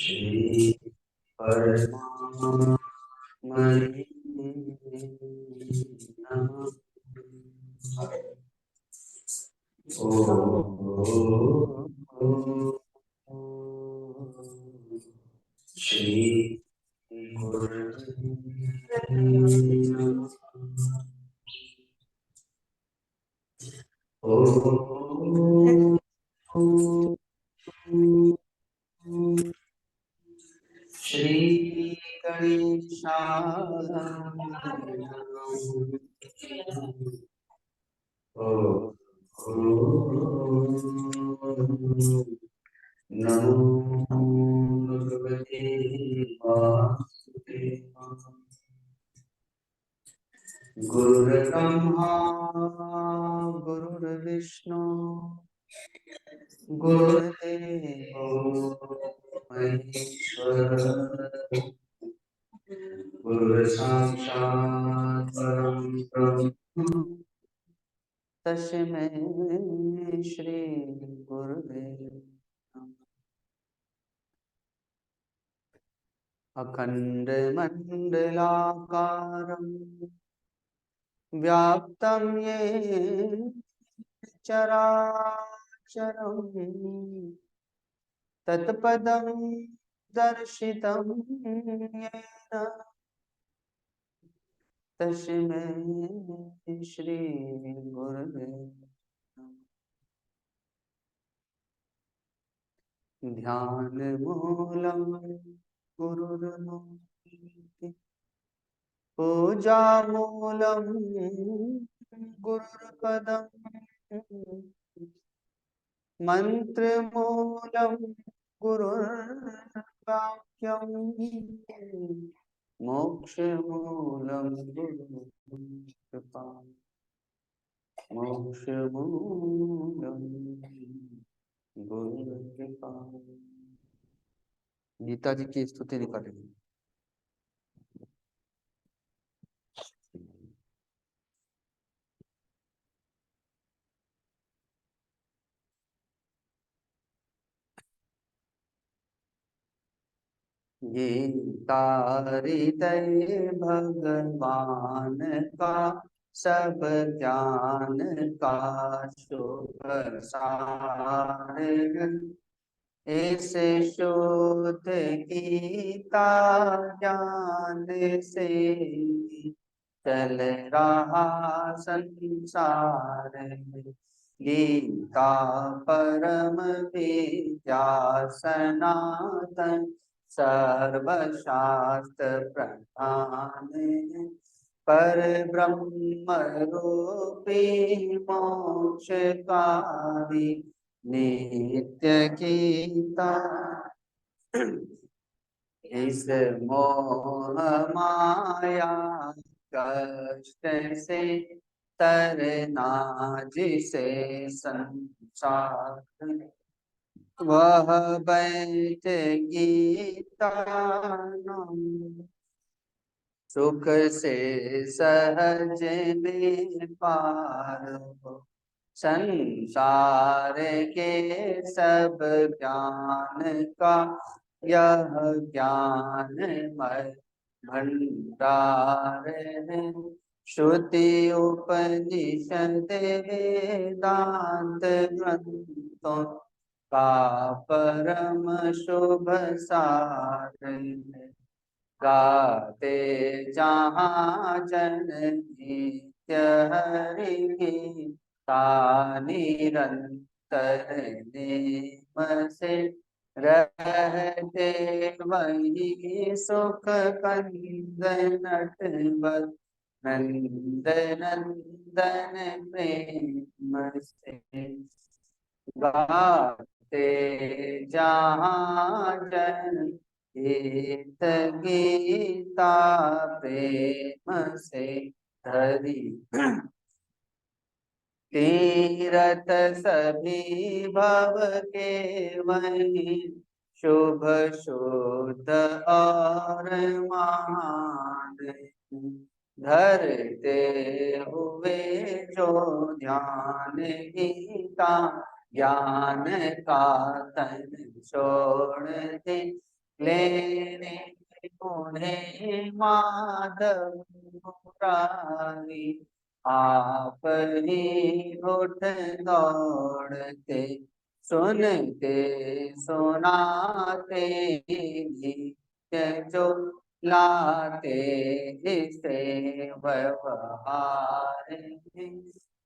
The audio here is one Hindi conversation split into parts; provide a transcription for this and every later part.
श्री परमात्मने नमः। श्री श्री गणेशाय नमो भगवते वासुदेवाय। गुरुर्ब्रह्मा गुरुर्विष्णु गुरुर्देवो महेश्वर गुरुर्साक्षात् परं ब्रह्म तस्मै श्री गुरुवे नमः। अखण्डमण्डलाकारं व्याप्तं येन चराचरं तत्पदं दर्शितं येन तस्मै श्री गुरुवे नमः। ध्यानमूलं गुरुर्मूर्तिः पूजामूलं गुरुर्पदम् मन्त्रमूलं गुरुर्वाक्यम् मोक्षमूलं गुरुकृपा मोक्षमूलं गुरुकृपा। गीता जी की स्तुति निकालेंगे। गीता हृदय भगवान का सब ज्ञान का शुभ सार ऐसे शुद्ध गीता ज्ञान से चल रहा संसार। गीता परम विद्या सनातन सर्वशास्त्र प्रधान पर ब्रह्म रूपी मोक्षकारी नित्य गीता। इस मोह माया कष्ट से तरना जिसे संसार वह बैठ गीता नाम सुख से सहज में पार हो। संसार के सब ज्ञान का यह ज्ञानमय भंडार है। श्रुति उपनिषद वेदांत ग्रंथों का परम शुभ सार है। गाते जहाँ जन नित्य हरि गीता निरंतर नेम से रहते वही सुख कंद नटवर नंद नंदन प्रेम से। गाते जहाँ जन गीत गीता प्रेम से धरी। तीरथ सभी भव के वही शुभ शुद्ध और महान धरते हुए जो ध्यान गीता ज्ञान का तन छोड़ दे। लेने उन्हें माधव मुरारी, आप ही उठ दौड़ते, सुनते सुनाते नित्य जो लाते, इसे व्यवहार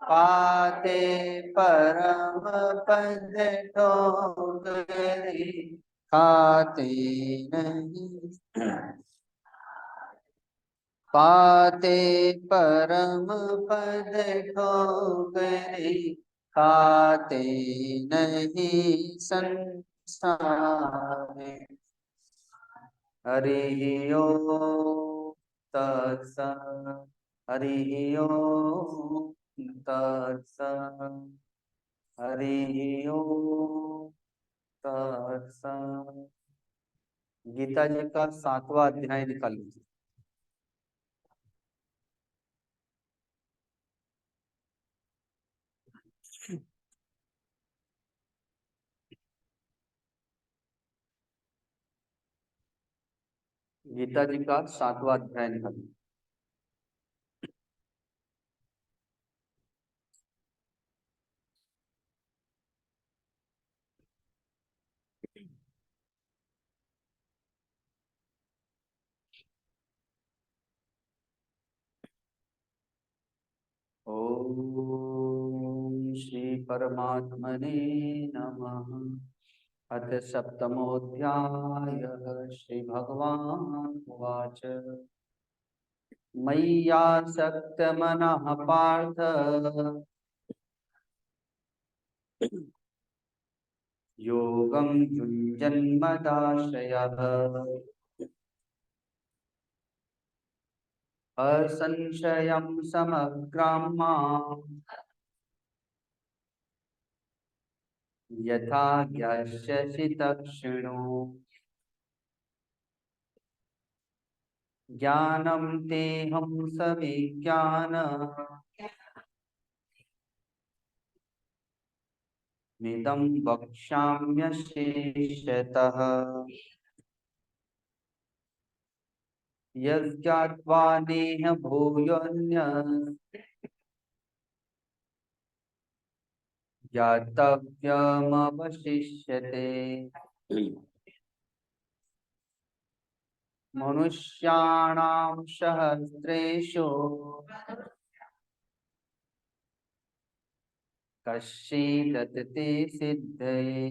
पाते परम पद ठोकरी, खाते नहीं पाते परम पद ठोकरी, खाते नहीं संसार। हरि ओम तत्सत्। हरि ओम तत्सत्। हरि ओम तत्सत्। गीता जी का 7वां अध्याय निकाल लीजिए। गीता जी का 7वां अध्याय निकाल लीजिए। ओम श्री परमात्मने नमः। अथ सप्तमोऽध्यायः। श्री भगवान् उवाच। मय्यासक्तमनः पार्थ, योगं युञ्जन्मदाश्रयः, असंशयं समग्राम् यथा ज्ञास्यसि तच्छृणु। ज्ञानं तेऽहं सविज्ञान मिदं वक्ष्याम्यशेषतः। यज्ञात्वा नेह भूयोऽन्यत् ज्ञातव्यमवशिष्यते। मनुष्याणां सहस्रेषु कश्चिदति सिद्धये।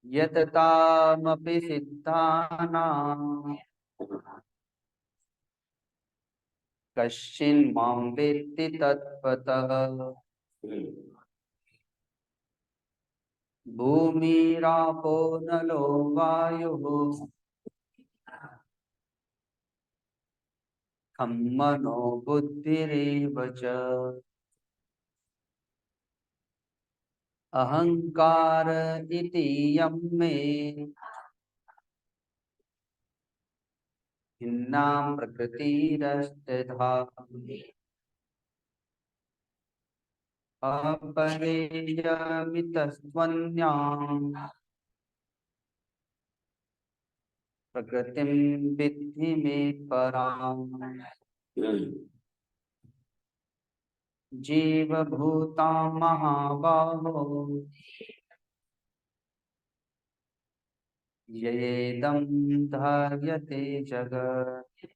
यततामपि सिद्धानां कश्चिन्मां वेत्ति तत्त्वतः। भूमिरापो नलो वायुः खं मनो बुद्धिरेव च। अहंकार इति यं मे हिन्ना प्रकृतिरस्तथा। अपरेयमितस्त्वन्याम् प्रकृतिं विद्धि मे पराम्। जीवभूतां महाबाहो ययेदं धार्यते जगत्।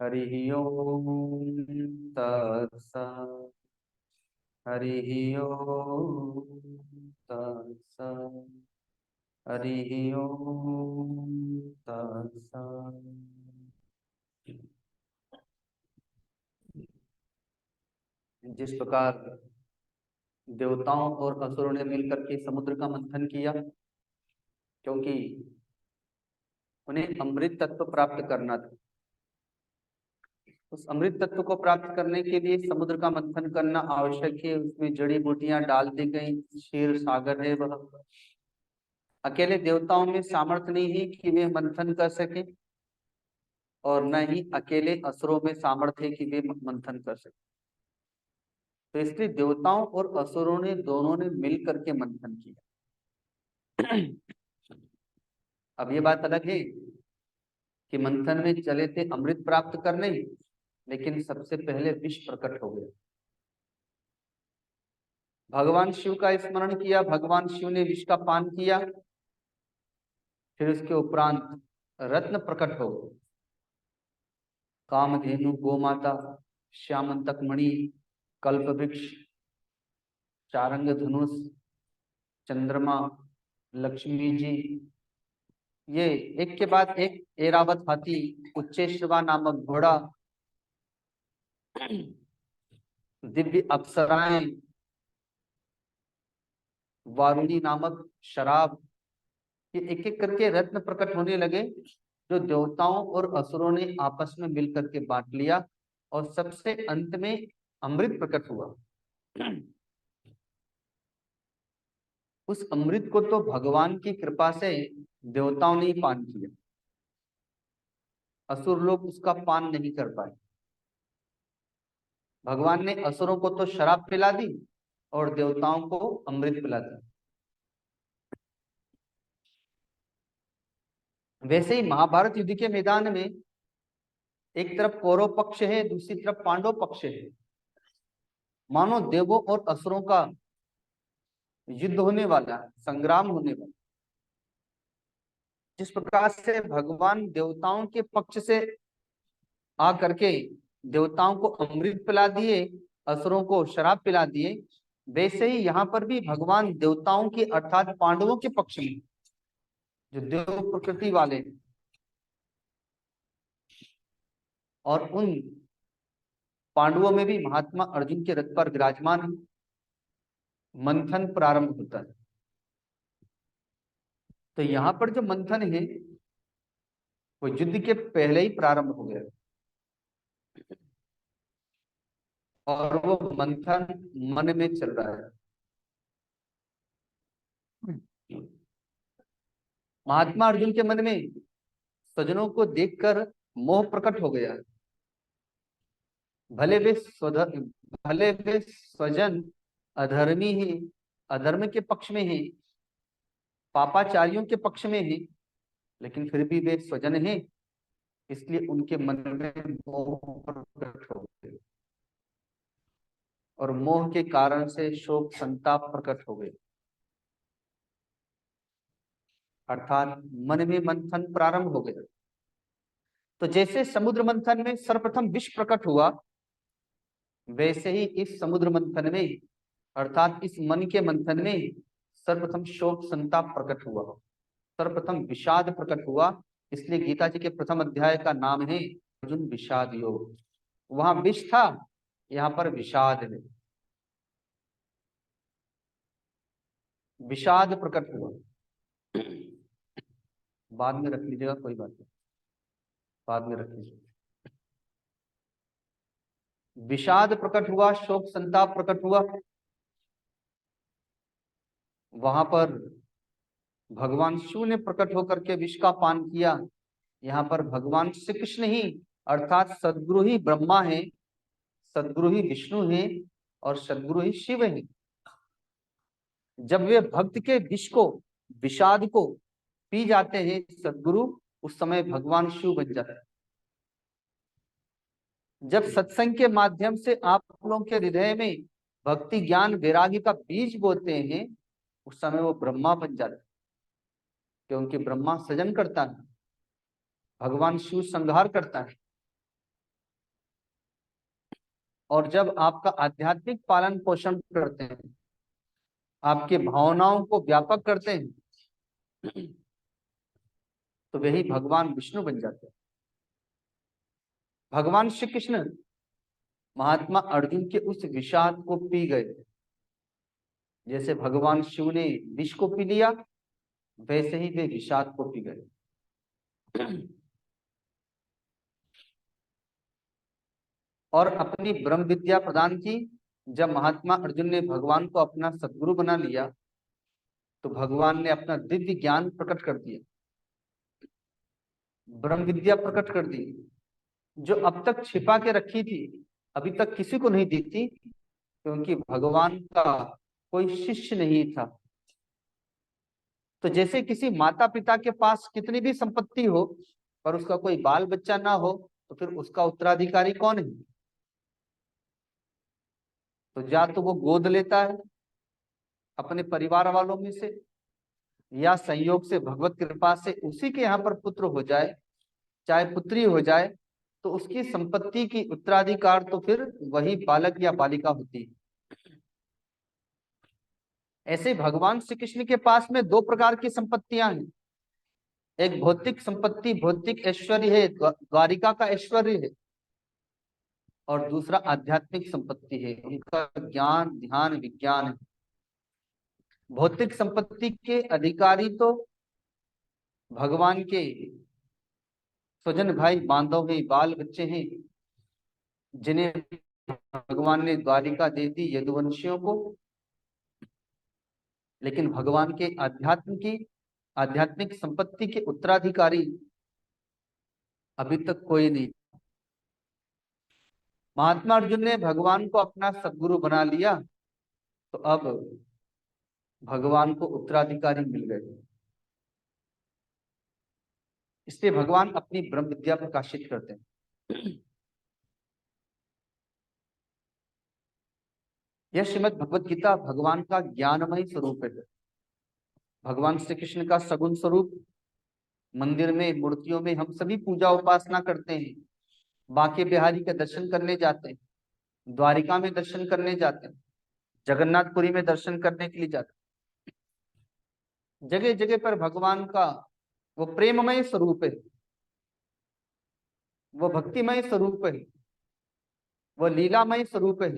हरिः ओम तत्सत्। हरिः ओम तत्सत्। हरिः ओम तत्सत्। जिस प्रकार देवताओं और असुरों ने मिलकर के समुद्र का मंथन किया, क्योंकि उन्हें अमृत तत्व प्राप्त करना था। उस अमृत तत्व को प्राप्त करने के लिए समुद्र का मंथन करना आवश्यक है। उसमें जड़ी बूटियां डाल दी गई। क्षीर सागर है वह। अकेले देवताओं में सामर्थ्य नहीं है कि वे मंथन कर सके, और न ही अकेले असुरों में सामर्थ्य है कि वे मंथन कर सके। तो इसलिए देवताओं और असुरों ने दोनों ने मिल करके मंथन किया। अब ये बात अलग है कि मंथन में चले थे अमृत प्राप्त करने, लेकिन सबसे पहले विष प्रकट हो गया। भगवान शिव का स्मरण किया, भगवान शिव ने विष का पान किया, फिर उसके उपरांत रत्न प्रकट हो गए। कामधेनु, गोमाता, श्यामंतक मणि, कल्प वृक्ष, चारंग धनुष, चंद्रमा, लक्ष्मी जी, ये एक के बाद एक ऐरावत हाथी, उच्चेश्रवा नामक घोड़ा, दिव्य अप्सराएं, वारुणी नामक शराब, ये एक एक करके रत्न प्रकट होने लगे, जो देवताओं और असुरों ने आपस में मिलकर के बांट लिया, और सबसे अंत में अमृत प्रकट हुआ। उस अमृत को तो भगवान की कृपा से देवताओं ने ही पान किया, असुर लोग उसका पान नहीं कर पाए। भगवान ने असुरों को तो शराब पिला दी और देवताओं को अमृत पिला दिया। वैसे ही महाभारत युद्ध के मैदान में एक तरफ कौरव पक्ष है, दूसरी तरफ पांडव पक्ष है। मानो देवों और असुरों का युद्ध होने वाला, संग्राम होने वाला। जिस प्रकार से भगवान देवताओं के पक्ष से आ करके देवताओं को अमृत पिला दिए, असुरों को शराब पिला दिए, वैसे ही यहाँ पर भी भगवान देवताओं के अर्थात पांडवों के पक्ष में, जो देव प्रकृति वाले और उन पांडवों में भी महात्मा अर्जुन के रथ पर विराजमान है, मंथन प्रारंभ होता है। तो यहाँ पर जो मंथन है वो युद्ध के पहले ही प्रारंभ हो गया, और वो मंथन मन में चल रहा है। महात्मा अर्जुन के मन में स्वजनों को देखकर मोह प्रकट हो गया। भले वे स्वजन अधर्मी है, अधर्म के पक्ष में है, पापाचारियों के पक्ष में है, लेकिन फिर भी वे स्वजन हैं, इसलिए उनके मन में मोह प्रकट हो गए, और मोह के कारण से शोक संताप प्रकट हो गए। अर्थात मन में मंथन प्रारंभ हो गया। तो जैसे समुद्र मंथन में सर्वप्रथम विष प्रकट हुआ, वैसे ही इस समुद्र मंथन में अर्थात इस मन के मंथन में सर्वप्रथम शोक संताप प्रकट हुआ, सर्वप्रथम विषाद प्रकट हुआ। इसलिए गीता जी के प्रथम अध्याय का नाम है अर्जुन विषाद योग। वहां विष था, यहाँ पर विषाद है, विषाद प्रकट हुआ। बाद में रख लीजिएगा, कोई बात नहीं, बाद में रख लीजिए। विषाद प्रकट हुआ, शोक संताप प्रकट हुआ। वहां पर भगवान शिव ने प्रकट होकर के विष का पान किया। यहाँ पर भगवान श्री कृष्ण ही अर्थात सद्गुरु ही ब्रह्मा है, सद्गुरु ही विष्णु है, और सद्गुरु ही शिव है। जब वे भक्त के विष को, विषाद को पी जाते हैं सद्गुरु, उस समय भगवान शिव बन जाते हैं। जब सत्संग के माध्यम से आप लोगों के हृदय में भक्ति ज्ञान वैराग्य का बीज बोते हैं, उस समय वो ब्रह्मा बन जाते हैं, क्योंकि ब्रह्मा सृजन करता है, भगवान शिव संहार करता है। और जब आपका आध्यात्मिक पालन पोषण करते हैं, आपके भावनाओं को व्यापक करते हैं, तो वही भगवान विष्णु बन जाते हैं। भगवान श्री कृष्ण महात्मा अर्जुन के उस विषाद को पी गए। जैसे भगवान शिव ने विष को पी लिया, वैसे ही वे विषाद को पी गए और अपनी ब्रह्म विद्या प्रदान की। जब महात्मा अर्जुन ने भगवान को अपना सद्गुरु बना लिया, तो भगवान ने अपना दिव्य ज्ञान प्रकट कर दिया, ब्रह्म विद्या प्रकट कर दी, जो अब तक छिपा के रखी थी, अभी तक किसी को नहीं दी थी, क्योंकि भगवान का कोई शिष्य नहीं था। तो जैसे किसी माता पिता के पास कितनी भी संपत्ति हो पर उसका कोई बाल बच्चा ना हो, तो फिर उसका उत्तराधिकारी कौन है? तो या तो वो गोद लेता है अपने परिवार वालों में से, या संयोग से भगवत कृपा से उसी के यहाँ पर पुत्र हो जाए, चाहे पुत्री हो जाए, तो उसकी संपत्ति की उत्तराधिकार तो फिर वही बालक या बालिका होती है। ऐसे भगवान श्री कृष्ण के पास में दो प्रकार की संपत्तियां हैं। एक भौतिक संपत्ति, भौतिक ऐश्वर्य है, द्वारिका का ऐश्वर्य है, और दूसरा आध्यात्मिक संपत्ति है, उनका ज्ञान ध्यान विज्ञान है। भौतिक संपत्ति के अधिकारी तो भगवान के स्वजन भाई बांधव हैं, बाल बच्चे हैं, जिन्हें भगवान ने द्वारिका दे दी यदुवंशियों को। लेकिन भगवान के आध्यात्मिक संपत्ति के उत्तराधिकारी अभी तक कोई नहीं। महात्मा अर्जुन ने भगवान को अपना सद्गुरु बना लिया, तो अब भगवान को उत्तराधिकारी मिल गए। इसलिए भगवान अपनी ब्रह्म विद्या प्रकाशित करते हैं। यह श्रीमद् भगवत गीता भगवान का ज्ञानमय स्वरूप है। भगवान श्री कृष्ण का सगुण स्वरूप मंदिर में, मूर्तियों में हम सभी पूजा उपासना करते हैं, बांके बिहारी के दर्शन करने जाते हैं, द्वारिका में दर्शन करने जाते हैं, जगन्नाथपुरी में दर्शन करने के लिए जाते हैं। जगह जगह पर भगवान का वो प्रेममय स्वरूप है, वो भक्तिमय स्वरूप है, वो लीलामय स्वरूप है,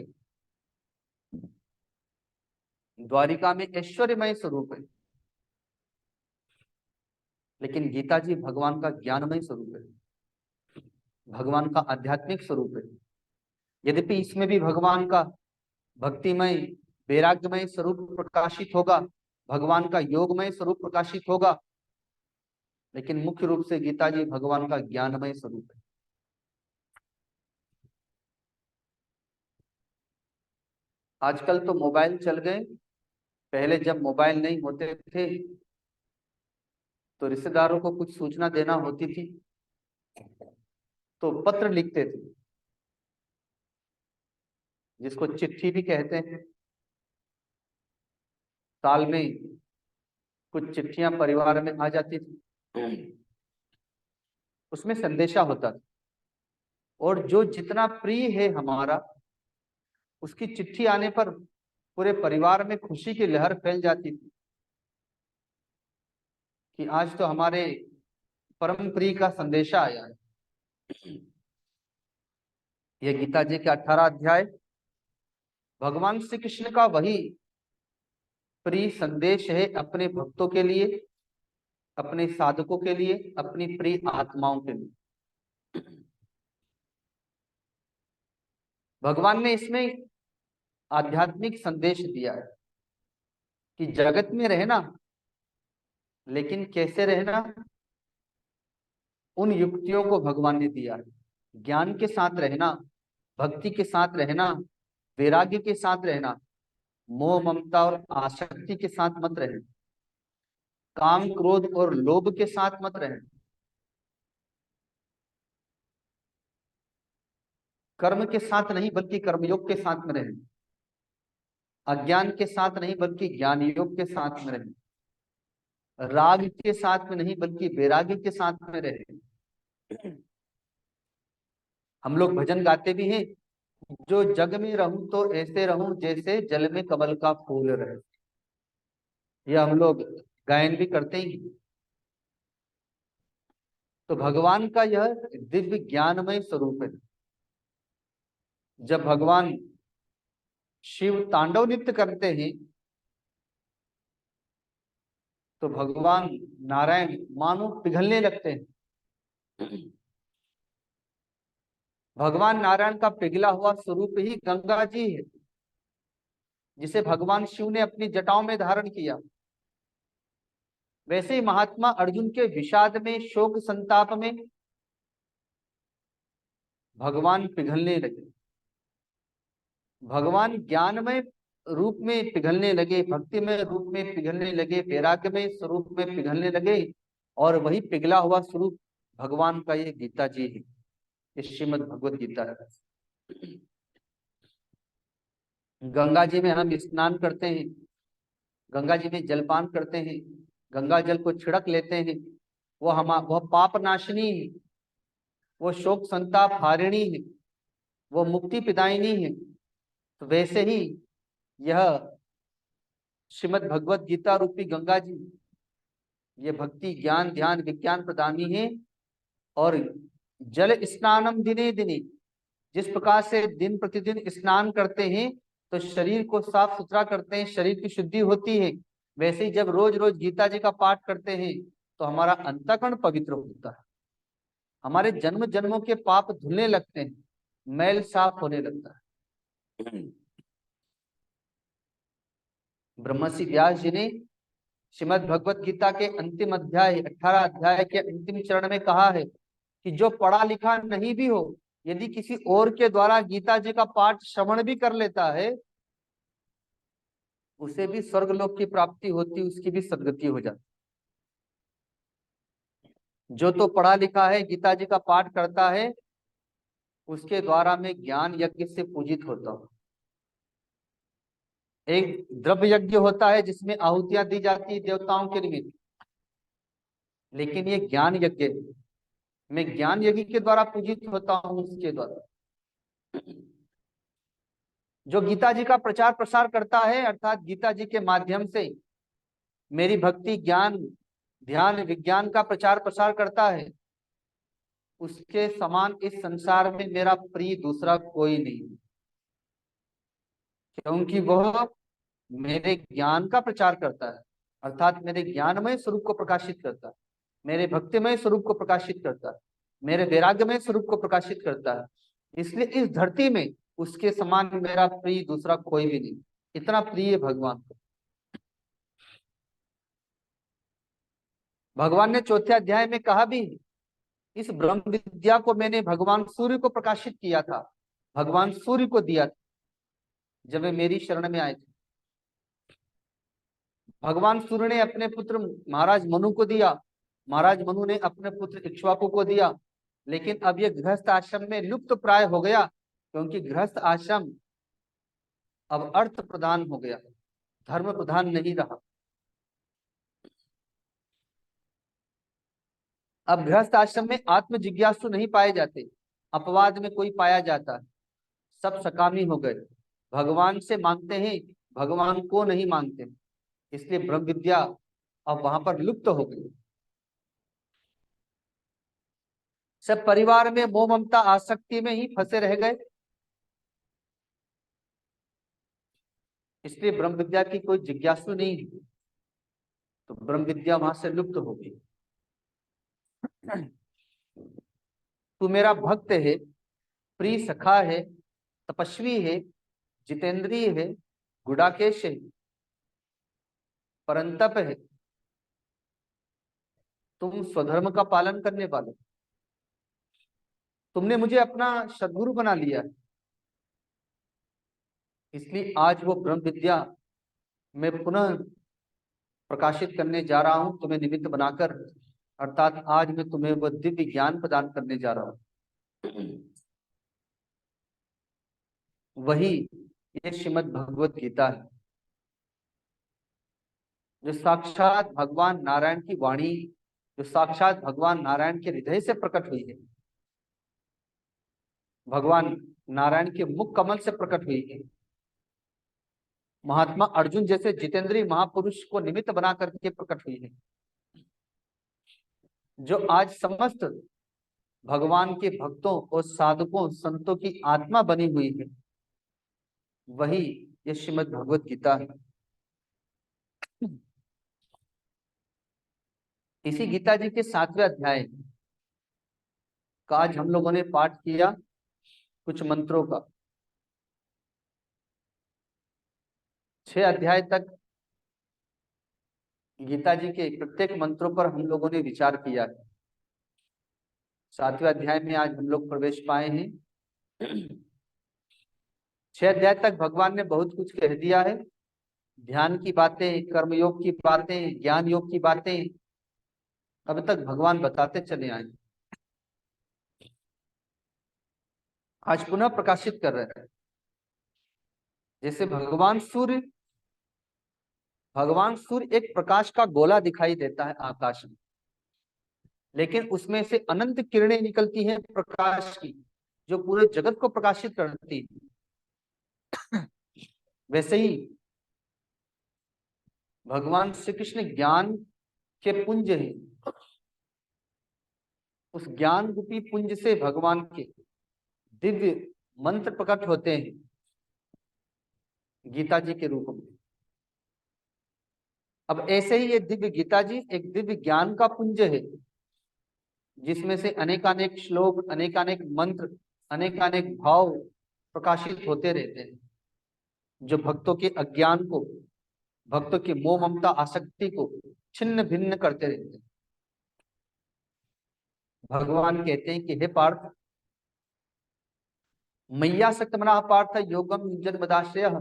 द्वारिका में ऐश्वर्यमय स्वरूप है। लेकिन गीता जी भगवान का ज्ञानमय स्वरूप है, भगवान का आध्यात्मिक स्वरूप है। यद्यपि इसमें भी भगवान का भक्तिमय वैराग्यमय स्वरूप प्रकाशित होगा, भगवान का योगमय स्वरूप प्रकाशित होगा, लेकिन मुख्य रूप से गीता जी भगवान का ज्ञानमय स्वरूप है। आजकल तो मोबाइल चल गए, पहले जब मोबाइल नहीं होते थे तो रिश्तेदारों को कुछ सूचना देना होती थी तो पत्र लिखते थे, जिसको चिट्ठी भी कहते हैं। साल में कुछ चिट्ठियां परिवार में आ जाती थी, उसमें संदेशा होता था, और जो जितना प्रिय है हमारा, उसकी चिट्ठी आने पर पूरे परिवार में खुशी की लहर फैल जाती थी कि आज तो हमारे परम प्रिय का संदेशा आया है। यह गीता जी के 18 अध्याय भगवान श्री कृष्ण का वही प्रिय संदेश है अपने भक्तों के लिए, अपने साधकों के लिए, अपनी प्रिय आत्माओं के लिए। भगवान ने इसमें आध्यात्मिक संदेश दिया है कि जगत में रहना, लेकिन कैसे रहना, उन युक्तियों को भगवान ने दिया है। ज्ञान के साथ रहना, भक्ति के साथ रहना, वैराग्य के साथ रहना, मोह ममता और आसक्ति के साथ मत रहना, काम क्रोध और लोभ के साथ मत रहना, कर्म के साथ नहीं बल्कि कर्मयोग के साथ में रहना, अज्ञान के साथ नहीं बल्कि ज्ञान योग के साथ में रहना, राग के साथ में नहीं बल्कि वैराग्य के साथ में रहना। हम लोग भजन गाते भी हैं, जो जग में रहूं तो ऐसे रहूं जैसे जल में कमल का फूल रहे। यह हम लोग गायन भी करते ही। तो भगवान का यह दिव्य ज्ञानमय स्वरूप है। जब भगवान शिव तांडव नृत्य करते हैं तो भगवान नारायण मानो पिघलने लगते हैं। भगवान नारायण का पिघला हुआ स्वरूप ही गंगा जी है, जिसे भगवान शिव ने अपनी जटाओं में धारण किया। वैसे ही महात्मा अर्जुन के विषाद में, शोक संताप में भगवान पिघलने लगे। भगवान ज्ञानमय रूप में पिघलने लगे, भक्तिमय रूप में पिघलने लगे, वैराग्यमय स्वरूप में पिघलने लगे, और वही पिघला हुआ स्वरूप भगवान का ये गीता जी है, ये श्रीमद् भगवत गीता है। गंगा जी में हम स्नान करते हैं, गंगा जी में जलपान करते हैं, गंगा जल को छिड़क लेते हैं, वह पाप नाशिनी है, वो शोक संताप हारिणी है, वो मुक्ति पिदायिनी है। तो वैसे ही यह श्रीमद् भगवत गीता रूपी गंगा जी, ये भक्ति ज्ञान ध्यान विज्ञान प्रदानी है। और जल स्नानम दिने दिने, जिस प्रकार से दिन प्रतिदिन स्नान करते हैं तो शरीर को साफ सुथरा करते हैं, शरीर की शुद्धि होती है, वैसे ही जब रोज रोज गीता जी का पाठ करते हैं तो हमारा अंतःकरण पवित्र होता है, हमारे जन्म जन्मों के पाप धुलने लगते हैं, मैल साफ होने लगता है। ब्रह्मर्षि व्यास जी ने श्रीमद् भगवत गीता के अंतिम अध्याय 18 अध्याय के अंतिम चरण में कहा है कि जो पढ़ा लिखा नहीं भी हो, यदि किसी और के द्वारा गीता जी का पाठ श्रवण भी कर लेता है, उसे भी स्वर्ग लोक की प्राप्ति होती, उसकी भी सदगति हो जाती। जो तो पढ़ा लिखा है, गीता जी का पाठ करता है, उसके द्वारा मैं ज्ञान यज्ञ से पूजित होता हूँ। एक द्रव्य यज्ञ होता है जिसमें आहुतियां दी जाती है देवताओं के निमित्त, लेकिन ये ज्ञान यज्ञ है, मैं ज्ञान यज्ञ के द्वारा पूजित होता हूँ। उसके द्वारा जो गीता जी का प्रचार प्रसार करता है, अर्थात गीता जी के माध्यम से मेरी भक्ति ज्ञान ध्यान विज्ञान का प्रचार प्रसार करता है, उसके समान इस संसार में मेरा प्रिय दूसरा कोई नहीं, क्योंकि वह मेरे ज्ञान का प्रचार करता है, अर्थात मेरे ज्ञानमय स्वरूप को प्रकाशित करता है, मेरे भक्तिमय स्वरूप को प्रकाशित करता है, मेरे वैराग्यमय स्वरूप को प्रकाशित करता है। इसलिए इस धरती में उसके समान मेरा प्रिय दूसरा कोई भी नहीं, इतना प्रिय है भगवान को। भगवान ने चौथे अध्याय में कहा भी, इस ब्रह्म विद्या को मैंने भगवान सूर्य को प्रकाशित किया था, भगवान सूर्य को दिया था जब वे मेरी शरण में आए थे। भगवान सूर्य ने अपने पुत्र महाराज मनु को दिया, महाराज मनु ने अपने पुत्र इक्ष्वाकु को दिया, लेकिन अब यह गृहस्थ आश्रम में लुप्त प्राय हो गया, क्योंकि गृहस्थ आश्रम अब अर्थ प्रधान हो गया, धर्म प्रधान नहीं रहा। अब गृहस्थ आश्रम में आत्म जिज्ञासु नहीं पाए जाते, अपवाद में कोई पाया जाता है, सब सकामी हो गए, भगवान से मांगते हैं, भगवान को नहीं मांगते, इसलिए ब्रह्म विद्या अब वहां पर लुप्त हो गई। सब परिवार में मोह ममता आसक्ति में ही फंसे रह गए, इसलिए ब्रह्म विद्या की कोई जिज्ञासु नहीं है, तो ब्रह्म विद्या वहां से लुप्त हो गई। तू मेरा भक्त है, प्रिय सखा है, तपस्वी है, जितेंद्रिय है, गुडाकेश है, परंतप है, तुम स्वधर्म का पालन करने वाले, तुमने मुझे अपना सद्गुरु बना लिया है, इसलिए आज वो ब्रह्म विद्या मैं पुनः प्रकाशित करने जा रहा हूं तुम्हें निमित्त बनाकर, अर्थात आज मैं तुम्हें वो दिव्य ज्ञान प्रदान करने जा रहा हूं। वही ये श्रीमद् भगवत गीता है, जो साक्षात भगवान नारायण की वाणी, जो साक्षात भगवान नारायण के हृदय से प्रकट हुई है, भगवान नारायण के मुख कमल से प्रकट हुई है। महात्मा अर्जुन जैसे जितेंद्रीय महापुरुष को निमित्त बना करके प्रकट हुई है, जो आज समस्त भगवान के भक्तों और साधकों संतों की आत्मा बनी हुई है, वही ये श्रीमद् भगवत गीता है। इसी गीता जी के 7वें अध्याय का आज हम लोगों ने पाठ किया, कुछ मंत्रों का। 6 अध्याय तक गीता जी के प्रत्येक मंत्रों पर हम लोगों ने विचार किया है। 7वें अध्याय में आज हम लोग प्रवेश पाए हैं। 6 अध्याय तक भगवान ने बहुत कुछ कह दिया है। ध्यान की बातें, कर्मयोग की बातें, ज्ञान योग की बातें अब तक भगवान बताते चले आए। आज पुनः प्रकाशित कर रहे हैं। जैसे भगवान सूर्य एक प्रकाश का गोला दिखाई देता है आकाश में, लेकिन उसमें से अनंत किरणें निकलती हैं प्रकाश की, जो पूरे जगत को प्रकाशित करती है। वैसे ही भगवान श्री कृष्ण ज्ञान के पुंज हैं। उस ज्ञान रूपी पुंज से भगवान के दिव्य मंत्र प्रकट होते हैं गीता जी के रूप में। अब ऐसे ही ये दिव्य गीता जी एक दिव्य ज्ञान का पुंज है, जिसमें से अनेकानेक श्लोक, अनेकानेक मंत्र, अनेकानेक भाव प्रकाशित होते रहते हैं, जो भक्तों के अज्ञान को, भक्तों की मोह ममता आसक्ति को छिन्न भिन्न करते रहते हैं। भगवान कहते हैं कि हे पार्थ, मय्यासक्त मनः पार्थ योगम युञ्जत मदाश्रयः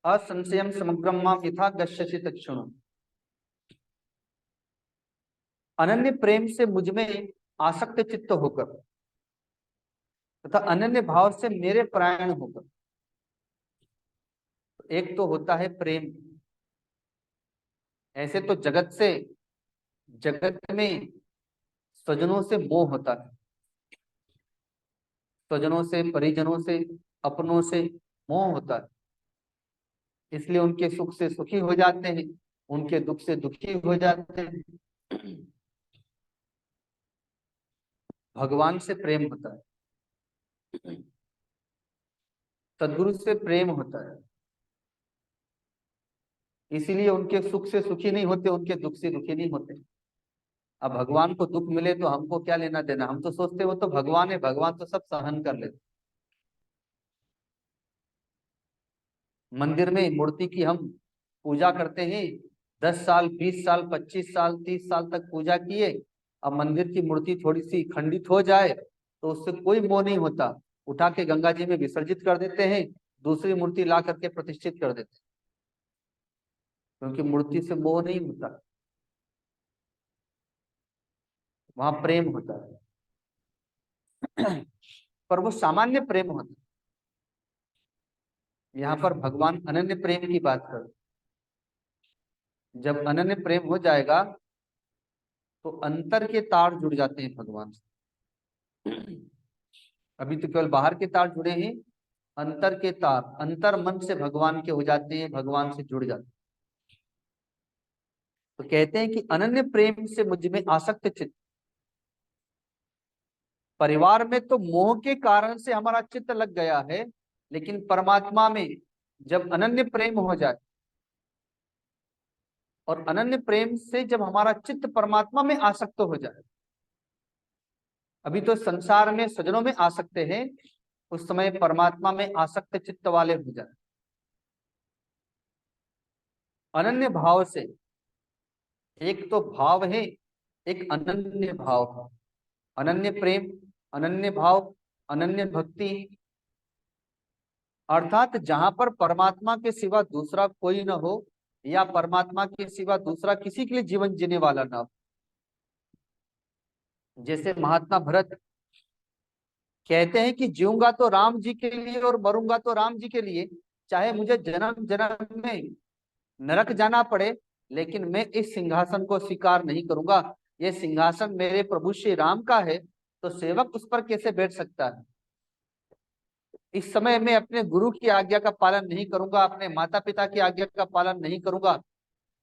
असंशयम समग्रम मां यथा गच्छसि तच्छृणु। अनन्य प्रेम से मुझ में आसक्त चित्त होकर तथा अनन्य भाव से मेरे परायण होकर। एक तो होता है प्रेम। ऐसे तो जगत में स्वजनों से मोह होता है, स्वजनों से, परिजनों से, अपनों से मोह होता है, इसलिए उनके सुख से सुखी हो जाते हैं, उनके दुख से दुखी हो जाते हैं। भगवान से प्रेम होता है, सदगुरु से प्रेम होता है, इसीलिए उनके सुख से सुखी नहीं होते, उनके दुख से दुखी नहीं होते। अब भगवान को दुख मिले तो हमको क्या लेना देना, हम तो सोचते वो तो भगवान है, भगवान तो सब सहन कर लेते। मंदिर में मूर्ति की हम पूजा करते हैं, 10 साल, 20 साल, 25 साल, 30 साल तक पूजा किए। अब मंदिर की मूर्ति थोड़ी सी खंडित हो जाए तो उससे कोई मोह नहीं होता, उठा के गंगा जी में विसर्जित कर देते हैं, दूसरी मूर्ति ला करके प्रतिष्ठित कर देते हैं, क्योंकि मूर्ति से मोह नहीं होता, वहां प्रेम होता है। पर वो सामान्य प्रेम होता है। यहाँ पर भगवान अनन्य प्रेम की बात कर, जब अनन्य प्रेम हो जाएगा तो अंतर के तार जुड़ जाते हैं भगवान से। अभी तो केवल बाहर के तार जुड़े हैं, अंतर के तार, अंतर मन से भगवान के हो जाते हैं, भगवान से जुड़ जाते हैं। तो कहते हैं कि अनन्य प्रेम से मुझ में आसक्त चित्त। परिवार में तो मोह के कारण से हमारा चित्त लग गया है, लेकिन परमात्मा में जब अनन्य प्रेम हो जाए और अनन्य प्रेम से जब हमारा चित्त परमात्मा में आसक्त हो जाए, अभी तो संसार में सज्जनों में आसक्त हैं, उस समय परमात्मा में आसक्त चित्त वाले हो जाए, अनन्य भाव से। एक तो भाव है, एक अनन्य भाव, अनन्य प्रेम, अनन्य भाव, अनन्य भक्ति, अर्थात जहां पर परमात्मा के सिवा दूसरा कोई न हो, या परमात्मा के सिवा दूसरा किसी के लिए जीवन जीने वाला ना हो। जैसे महात्मा भरत कहते हैं कि जीऊंगा तो राम जी के लिए और मरूंगा तो राम जी के लिए, चाहे मुझे जन्म जन्म में नरक जाना पड़े, लेकिन मैं इस सिंहासन को स्वीकार नहीं करूंगा। यह सिंहासन मेरे प्रभु श्री राम का है, तो सेवक उस पर कैसे बैठ सकता है। इस समय मैं अपने गुरु की आज्ञा का पालन नहीं करूंगा, अपने माता पिता की आज्ञा का पालन नहीं करूंगा,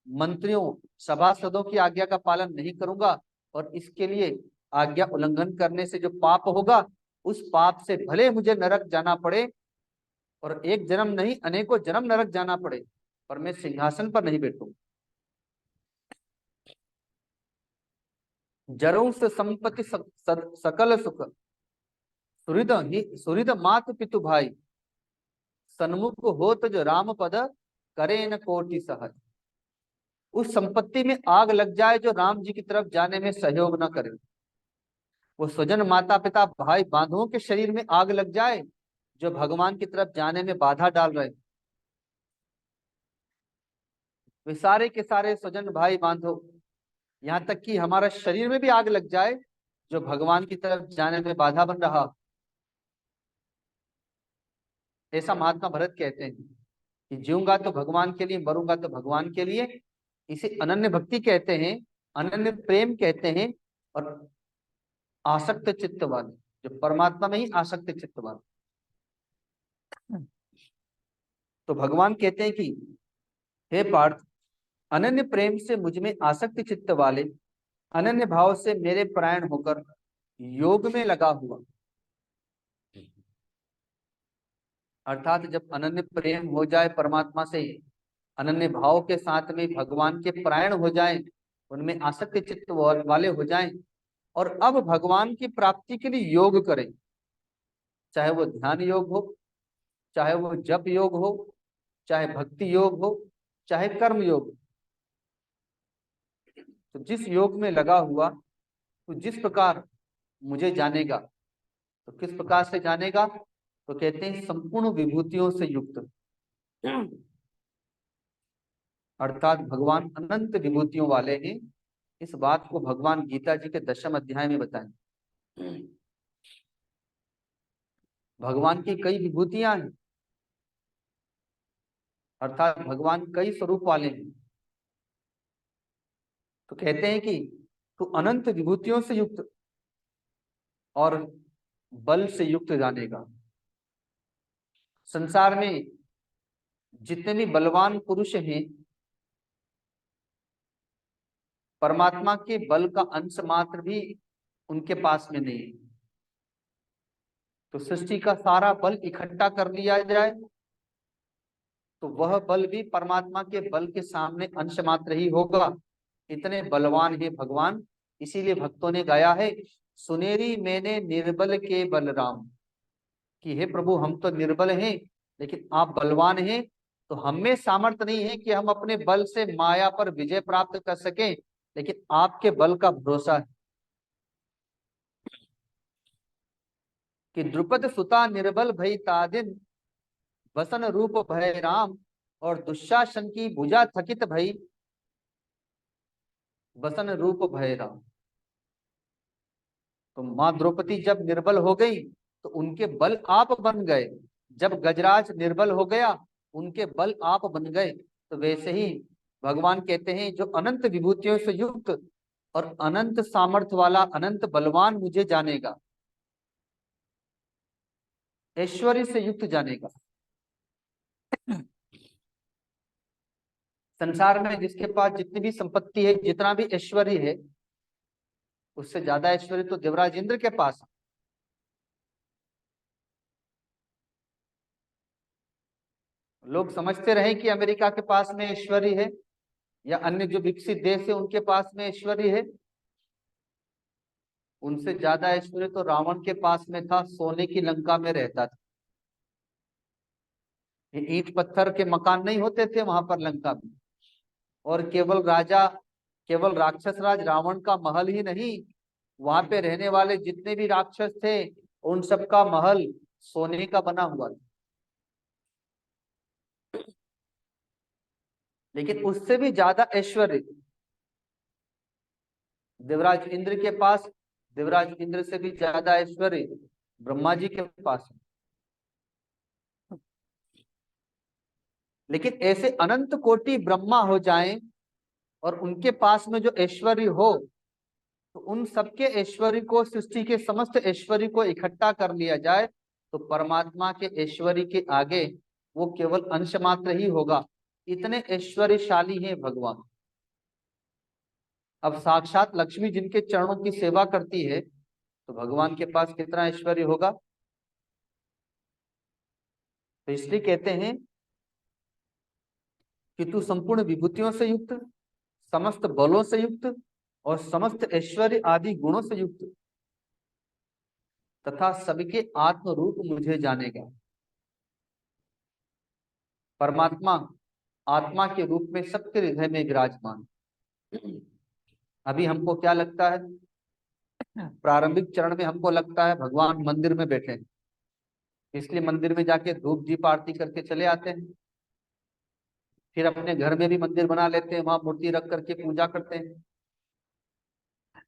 मंत्रियों सभासदों की आज्ञा का पालन नहीं करूंगा, और इसके लिए आज्ञा उल्लंघन करने से जो पाप होगा, उस पाप से भले मुझे नरक जाना पड़े, और एक जन्म नहीं अनेकों जन्म नरक जाना पड़े, पर मैं सिंहासन पर नहीं बैठूंगा। जरऊ से संपत्ति सकल सुख, सुहृद मात पितु भाई, सन्मुख हो तो जो राम पद करे न कोटि सहज। उस संपत्ति में आग लग जाए जो राम जी की तरफ जाने में सहयोग न करे, वो स्वजन माता पिता भाई बांधवों के शरीर में आग लग जाए जो भगवान की तरफ जाने में बाधा डाल रहे, वे सारे के सारे स्वजन भाई बांधो, यहाँ तक कि हमारा शरीर में भी आग लग जाए, जो भगवान की तरफ जाने में बाधा बन रहा, ऐसा महात्मा भरत कहते हैं कि जीऊंगा तो भगवान के लिए, मरूंगा तो भगवान के लिए। इसे अनन्य भक्ति कहते हैं, अनन्य प्रेम कहते हैं, और आसक्त चित्त वाले, जो परमात्मा में ही आसक्त चित्त वाले। तो भगवान कहते हैं कि हे पार्थ, अनन्य प्रेम से मुझ में आसक्त चित्त वाले, अनन्य भाव से मेरे परायण होकर योग में लगा हुआ, अर्थात जब अनन्य प्रेम हो जाए परमात्मा से, अनन्य भाव के साथ में भगवान के परायण हो जाएं, उनमें आसक्त चित्त वाले हो जाएं, और अब भगवान की प्राप्ति के लिए योग करें, चाहे वो ध्यान योग हो, चाहे वो जप योग हो, चाहे भक्ति योग हो, चाहे कर्म योग हो। तो जिस योग में लगा हुआ, तो जिस प्रकार मुझे जानेगा, तो किस प्रकार से जानेगा, तो कहते हैं संपूर्ण विभूतियों से युक्त, अर्थात भगवान अनंत विभूतियों वाले हैं। इस बात को भगवान गीता जी के 10वें अध्याय में बताएं। भगवान की कई विभूतियां हैं, अर्थात भगवान कई स्वरूप वाले हैं। तो कहते हैं कि तू अनंत विभूतियों से युक्त और बल से युक्त जानेगा। संसार में जितने भी बलवान पुरुष हैं, परमात्मा के बल का अंश मात्र भी उनके पास में नहीं। तो सृष्टि का सारा बल इकट्ठा कर लिया जाए, तो वह बल भी परमात्मा के बल के सामने अंश मात्र ही होगा। इतने बलवान है भगवान। इसीलिए भक्तों ने गाया है, सुनेरी मैंने निर्बल के बलराम, कि हे प्रभु हम तो निर्बल हैं, लेकिन आप बलवान हैं। तो हमें सामर्थ्य नहीं है कि हम अपने बल से माया पर विजय प्राप्त कर सकें, लेकिन आपके बल का भरोसा है। कि द्रुपद सुता निर्बल भई तादिन, वसन रूप भय राम, और दुशासन की भुजा थकित भई, वसन रूप भय राम। तो माँ द्रौपदी जब निर्बल हो गई, तो उनके बल आप बन गए। जब गजराज निर्बल हो गया, उनके बल आप बन गए। तो वैसे ही भगवान कहते हैं, जो अनंत विभूतियों से युक्त और अनंत सामर्थ्य वाला, अनंत बलवान मुझे जानेगा, ऐश्वर्य से युक्त जानेगा। संसार में जिसके पास जितनी भी संपत्ति है, जितना भी ऐश्वर्य है, उससे ज्यादा ऐश्वर्य तो देवराज इंद्र के पास है। लोग समझते रहे कि अमेरिका के पास में ऐश्वर्य है, या अन्य जो विकसित देश है उनके पास में ऐश्वर्य है। उनसे ज्यादा ऐश्वर्य तो रावण के पास में था, सोने की लंका में रहता था। ये ईंट पत्थर के मकान नहीं होते थे वहां पर लंका में। और केवल राक्षस राज रावण का महल ही नहीं, वहां पे रहने वाले जितने भी राक्षस थे, उन सबका महल सोने का बना हुआ था। लेकिन उससे भी ज्यादा ऐश्वर्य देवराज इंद्र के पास, देवराज इंद्र से भी ज्यादा ऐश्वर्य ब्रह्मा जी के पास है। लेकिन ऐसे अनंत कोटि ब्रह्मा हो जाएं और उनके पास में जो ऐश्वर्य हो, तो उन सबके ऐश्वर्य को, सृष्टि के समस्त ऐश्वर्य को इकट्ठा कर लिया जाए, तो परमात्मा के ऐश्वर्य के आगे वो केवल अंश मात्र ही होगा। इतने ऐश्वर्यशाली हैं भगवान। अब साक्षात लक्ष्मी जिनके चरणों की सेवा करती है, तो भगवान के पास कितना ऐश्वर्य होगा। तो इसलिए कहते हैं कि तू संपूर्ण विभूतियों से युक्त, समस्त बलों से युक्त और समस्त ऐश्वर्य आदि गुणों से युक्त तथा सबके आत्म रूप मुझे जानेगा। परमात्मा आत्मा के रूप में सबके हृदय में विराजमान। अभी हमको क्या लगता है, प्रारंभिक चरण में हमको लगता है भगवान मंदिर में बैठे हैं, इसलिए मंदिर में जाके धूप दीप आरती करके चले आते हैं। फिर अपने घर में भी मंदिर बना लेते हैं, वहां मूर्ति रख करके पूजा करते हैं।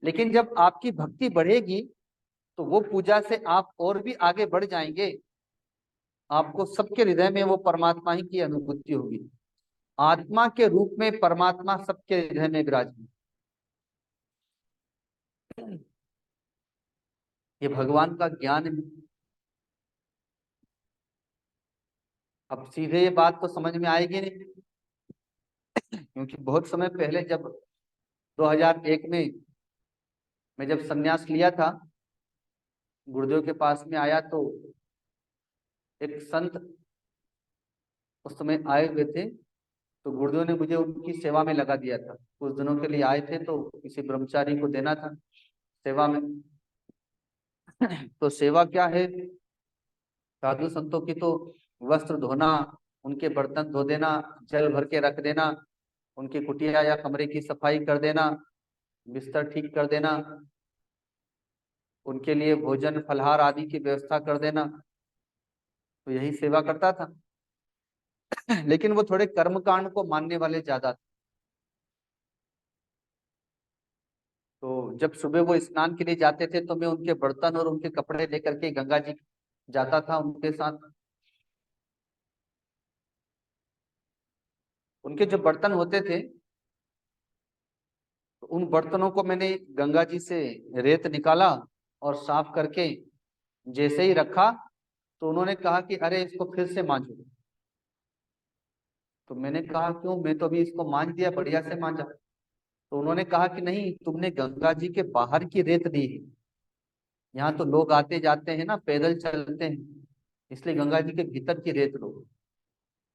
लेकिन जब आपकी भक्ति बढ़ेगी तो वो पूजा से आप और भी आगे बढ़ जाएंगे। आपको सबके हृदय में वो परमात्मा ही की अनुभूति होगी। आत्मा के रूप में परमात्मा सबके हृदय में विराजमान। ये भगवान का ज्ञान है। अब सीधे ये बात तो समझ में आएगी नहीं, क्योंकि बहुत समय पहले जब 2001 में मैं जब संन्यास लिया था, गुरुदेव के पास में आया तो एक संत उस समय आए हुए थे। तो गुरुदेव ने मुझे उनकी सेवा में लगा दिया था। कुछ दिनों के लिए आए थे तो किसी ब्रह्मचारी को देना था सेवा में। तो सेवा क्या है, साधु संतों की तो वस्त्र धोना, उनके बर्तन धो देना, जल भर के रख देना, उनकी कुटिया या कमरे की सफाई कर देना, बिस्तर ठीक कर देना, उनके लिए भोजन फलहार आदि की व्यवस्था कर देना। तो यही सेवा करता था। लेकिन वो थोड़े कर्मकांड को मानने वाले ज्यादा थे। तो जब सुबह वो स्नान के लिए जाते थे तो मैं उनके बर्तन और उनके कपड़े लेकर के गंगा जी जाता था उनके साथ। उनके जो बर्तन होते थे, तो उन बर्तनों को मैंने गंगा जी से रेत निकाला और साफ करके जैसे ही रखा, तो उन्होंने कहा कि अरे इसको फिर से मांजो। तो मैंने कहा क्यों, मैं तो अभी इसको मांज दिया, बढ़िया से मांजा। तो उन्होंने कहा कि नहीं, तुमने गंगा जी के बाहर की रेत दी है। यहाँ तो लोग आते जाते हैं ना, पैदल चलते हैं, इसलिए गंगा जी के भीतर की रेत लो।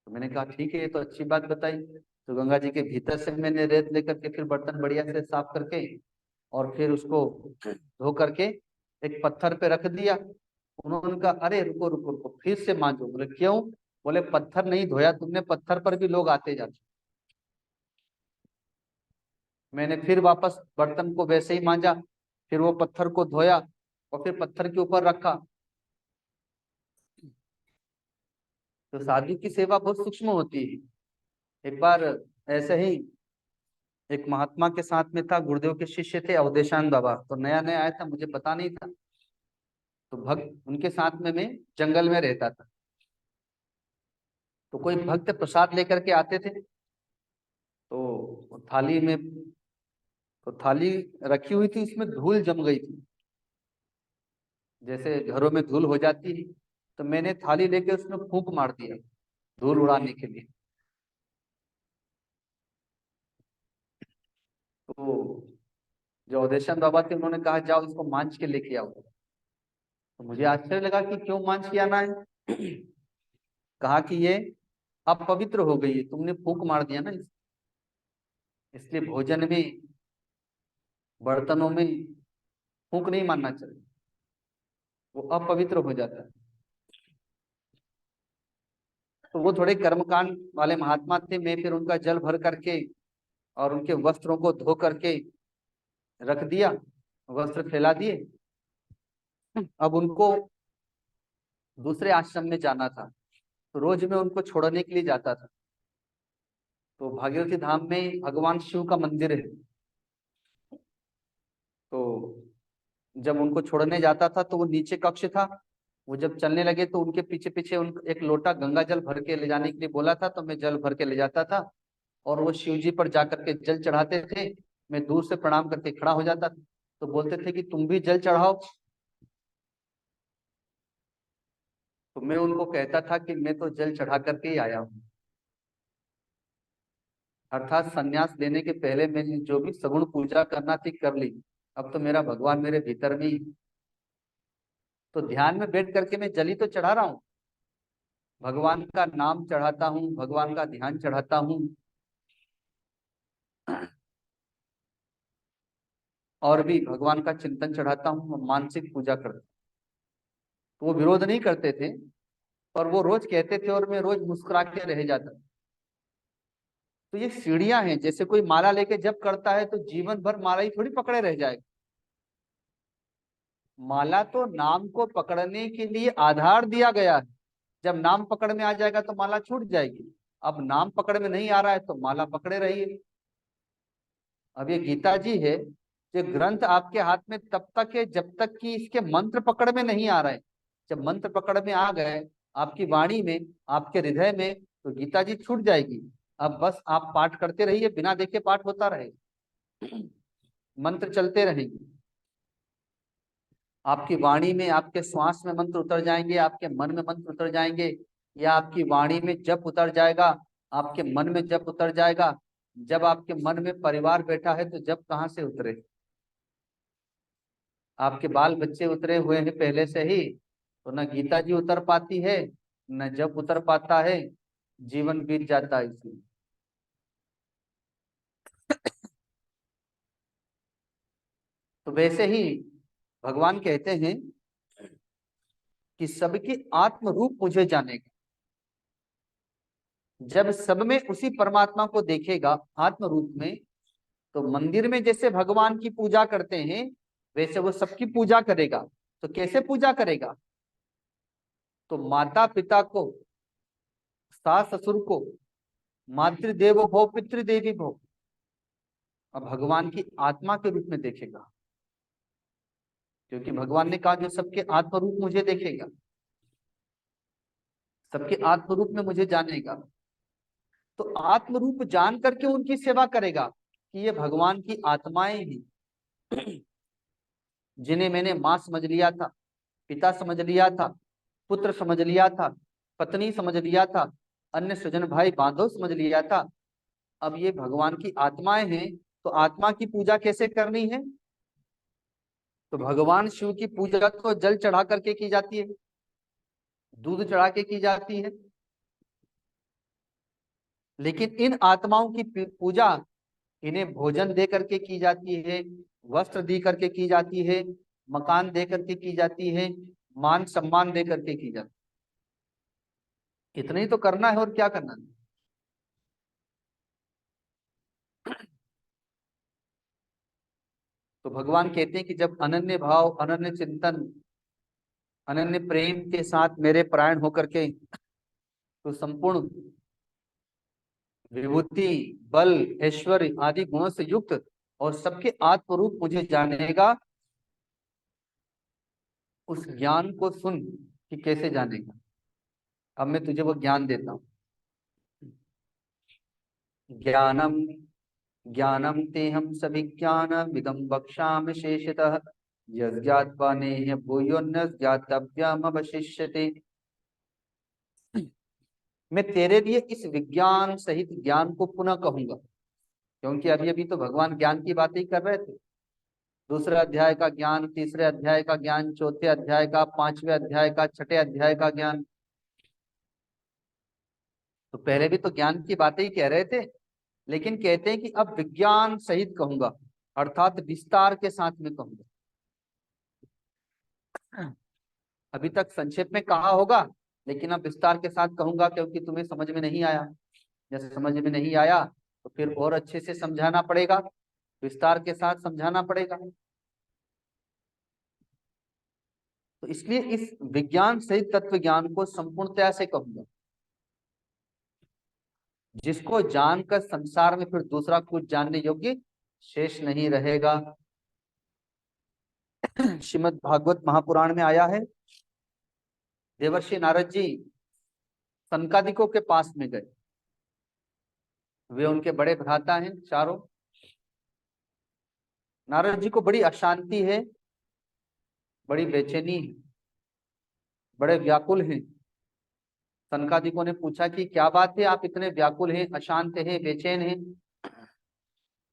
तो मैंने कहा ठीक है, ये तो अच्छी बात बताई। तो गंगा जी के भीतर से मैंने रेत लेकर के फिर बर्तन बढ़िया से साफ करके और फिर उसको धो करके एक पत्थर पे रख दिया। उन्होंने कहा अरे रुको रुको रुको, फिर से मांजो। बोले क्यों? बोले पत्थर नहीं धोया तुमने, पत्थर पर भी लोग आते जाते। मैंने फिर वापस बर्तन को वैसे ही मांजा, फिर वो पत्थर को धोया और फिर पत्थर के ऊपर रखा। तो साधु की सेवा बहुत सूक्ष्म होती है। एक बार ऐसे ही एक महात्मा के साथ में था, गुरुदेव के शिष्य थे अवधेशान बाबा, तो नया नया आया था, मुझे पता नहीं था। तो भक्त उनके साथ में मैं जंगल में रहता था। तो कोई भक्त प्रसाद लेकर के आते थे, तो थाली में, तो थाली रखी हुई थी, उसमें धूल जम गई थी, जैसे घरों में धूल हो जाती है। तो मैंने थाली लेके उसमें फूंक मार दिया धूल उड़ाने के लिए। तो जो अवधेशन बाबा थे उन्होंने कहा जाओ इसको मांझ के लेके आओ। तो मुझे आश्चर्य लगा कि क्यों मांझ के आना है। कहा कि ये अपवित्र हो गई है, तुमने फूंक मार दिया ना इसलिए भोजन में, बर्तनों में फूंक नहीं मारना चाहिए, वो अपवित्र हो जाता है। तो वो थोड़े कर्मकांड वाले महात्मा थे। मैं फिर उनका जल भर करके और उनके वस्त्रों को धो करके रख दिया, वस्त्र फैला दिए। अब उनको दूसरे आश्रम में जाना था, तो रोज मैं उनको छोड़ने के लिए जाता था। तो भागीरथी धाम में भगवान शिव का मंदिर है। तो जब उनको छोड़ने जाता था तो वो नीचे कक्ष था। वो जब चलने लगे तो उनके पीछे पीछे उन एक लोटा गंगा जल भर के ले जाने के लिए बोला था, तो मैं जल भर के ले जाता था। और वो शिव जी पर जाकर के जल चढ़ाते थे। मैं दूर से प्रणाम करके खड़ा हो जाता था। तो बोलते थे कि तुम भी जल चढ़ाओ। तो मैं उनको कहता था कि मैं तो जल चढ़ा करके ही आया हूँ। अर्थात संन्यास लेने के पहले मैंने जो भी सगुण पूजा करना थी कर ली। अब तो मेरा भगवान मेरे भीतर में ही। तो ध्यान में बैठ करके मैं जल ही तो चढ़ा रहा हूँ, भगवान का नाम चढ़ाता हूँ, भगवान का ध्यान चढ़ाता हूँ, और भी भगवान का चिंतन चढ़ाता हूँ और मानसिक पूजा करता हूँ। तो वो विरोध नहीं करते थे, और वो रोज कहते थे और मैं रोज मुस्कुरा के रह जाता। तो ये सीढ़ियां हैं, जैसे कोई माला लेके जप करता है तो जीवन भर माला ही थोड़ी पकड़े रह जाएगा। माला तो नाम को पकड़ने के लिए आधार दिया गया है। जब नाम पकड़ में आ जाएगा तो माला छूट जाएगी। अब नाम पकड़ में नहीं आ रहा है तो माला पकड़े रहिए। अब ये गीता जी है, ये ग्रंथ आपके हाथ में तब तक है जब तक कि इसके मंत्र पकड़ में नहीं आ रहे। जब मंत्र पकड़ में आ गए आपकी वाणी में, आपके हृदय में, तो गीता जी छूट जाएगी। अब बस आप पाठ करते रहिए, बिना देखे पाठ होता रहेगा, मंत्र चलते रहेंगे। आपकी वाणी में, आपके श्वास में मंत्र उतर जाएंगे, आपके मन में मंत्र उतर जाएंगे, या आपकी वाणी में जप उतर जाएगा, आपके मन में जप उतर जाएगा। जब आपके मन में परिवार बैठा है तो जप कहाँ से उतरे? आपके बाल बच्चे उतरे हुए हैं पहले से ही, तो न गीता जी उतर पाती है, न जप उतर पाता है, जीवन बीत जाता है इसमें। तो वैसे ही भगवान कहते हैं कि सबके आत्म रूप मुझे जानेगा। जब सब में उसी परमात्मा को देखेगा आत्म रूप में, तो मंदिर में जैसे भगवान की पूजा करते हैं वैसे वो सबकी पूजा करेगा। तो कैसे पूजा करेगा? तो माता पिता को, सास ससुर को, मातृदेवो भव पितृदेवी भव, अब भगवान की आत्मा के रूप में देखेगा। क्योंकि भगवान ने कहा जो सबके आत्म रूप मुझे देखेगा, सबके आत्म रूप में मुझे जानेगा, तो आत्म रूप जान करके उनकी सेवा करेगा कि ये भगवान की आत्माएं हैं, जिन्हें मैंने माँ समझ लिया था, पिता समझ लिया था, पुत्र समझ लिया था, पत्नी समझ लिया था, अन्य स्वजन भाई बांधव समझ लिया था। अब ये भगवान की आत्माएं हैं, तो आत्मा की पूजा कैसे करनी है? तो भगवान शिव की पूजा तो जल चढ़ा करके की जाती है, दूध चढ़ा के की जाती है, लेकिन इन आत्माओं की पूजा इन्हें भोजन दे करके की जाती है, वस्त्र दे करके की जाती है, मकान दे करके की जाती है, मान सम्मान दे करके की जाती है। इतना ही तो करना है, और क्या करना है? तो भगवान कहते हैं कि जब अनन्य भाव, अनन्य चिंतन, अनन्य प्रेम के साथ मेरे परायण होकर के तो संपूर्ण विभूति, बल, ऐश्वर्य आदि गुणों से युक्त और सबके आत्म रूप मुझे जानेगा, उस ज्ञान को सुन कि कैसे जानेगा। अब मैं तुझे वो ज्ञान देता हूं। ज्ञानम ज्ञानम तेहम सविज्ञान विदम वक्ष्यामि शेषतः, यज्ञात्वा नेह भूयोन्य ज्ञातव्यम अवशिष्यते। मैं तेरे लिए इस विज्ञान सहित ज्ञान को पुनः कहूंगा, क्योंकि अभी अभी तो भगवान ज्ञान की बात ही कर रहे थे। दूसरे अध्याय का ज्ञान, तीसरे अध्याय का ज्ञान, चौथे अध्याय का, पांचवें अध्याय का, छठे अध्याय का ज्ञान, तो पहले भी तो ज्ञान की बातें ही कह रहे थे। लेकिन कहते हैं कि अब विज्ञान सहित कहूंगा, अर्थात विस्तार के साथ में कहूंगा। अभी तक संक्षेप में कहा होगा, लेकिन अब विस्तार के साथ कहूंगा, क्योंकि तुम्हें समझ में नहीं आया। जैसे समझ में नहीं आया तो फिर और अच्छे से समझाना पड़ेगा, विस्तार के साथ समझाना पड़ेगा। तो इसलिए इस विज्ञान सहित तत्व ज्ञान को संपूर्णतया से कहूंगा, जिसको जानकर संसार में फिर दूसरा कुछ जानने योग्य शेष नहीं रहेगा। श्रीमद् भागवत महापुराण में आया है, देवर्षि नारद जी सनकादिकों के पास में गए। वे उनके बड़े भ्राता हैं चारों। नारद जी को बड़ी अशांति है, बड़ी बेचैनी है, बड़े व्याकुल हैं। सनकादिकों ने पूछा कि क्या बात है, आप इतने व्याकुल हैं, अशांत हैं, बेचैन हैं?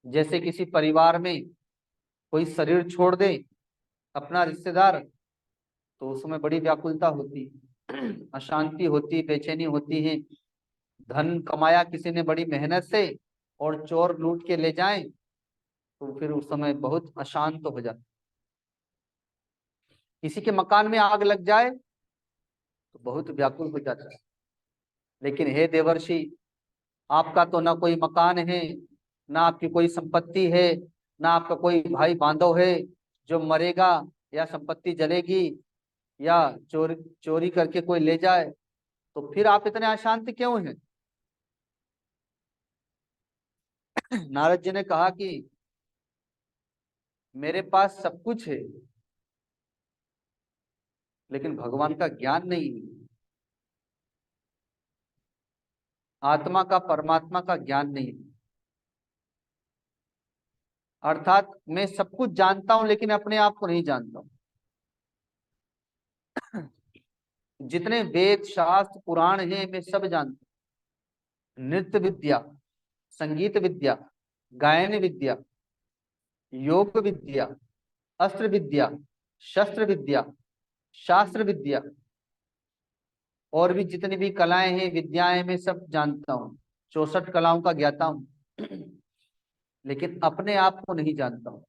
जैसे किसी परिवार में कोई शरीर छोड़ दे अपना रिश्तेदार, तो उसमें बड़ी व्याकुलता होती, अशांति होती, बेचैनी होती है। धन कमाया किसी ने बड़ी मेहनत से और चोर लूट के ले जाएं, तो फिर उस समय बहुत अशांत हो जाता। किसी के मकान में आग लग जाए तो बहुत व्याकुल हो जाता है। लेकिन हे देवर्षि, आपका तो ना कोई मकान है, ना आपकी कोई संपत्ति है, ना आपका कोई भाई बांधव है जो मरेगा, या संपत्ति जलेगी या चोरी चोरी करके कोई ले जाए, तो फिर आप इतने अशांत क्यों हैं? नारद जी ने कहा कि मेरे पास सब कुछ है लेकिन भगवान का ज्ञान नहीं है, आत्मा का परमात्मा का ज्ञान नहीं है। अर्थात मैं सब कुछ जानता हूं लेकिन अपने आप को नहीं जानता हूं। जितने वेद शास्त्र पुराण हैं मैं सब जानता हूं। नृत्य विद्या, संगीत विद्या, गायन विद्या, योग विद्या, अस्त्र विद्या, शस्त्र विद्या, शास्त्र विद्या और भी जितनी भी कलाएं हैं विद्याएं मैं सब जानता हूँ। 64 कलाओं का ज्ञाता हूँ। लेकिन अपने आप को नहीं जानता हूँ।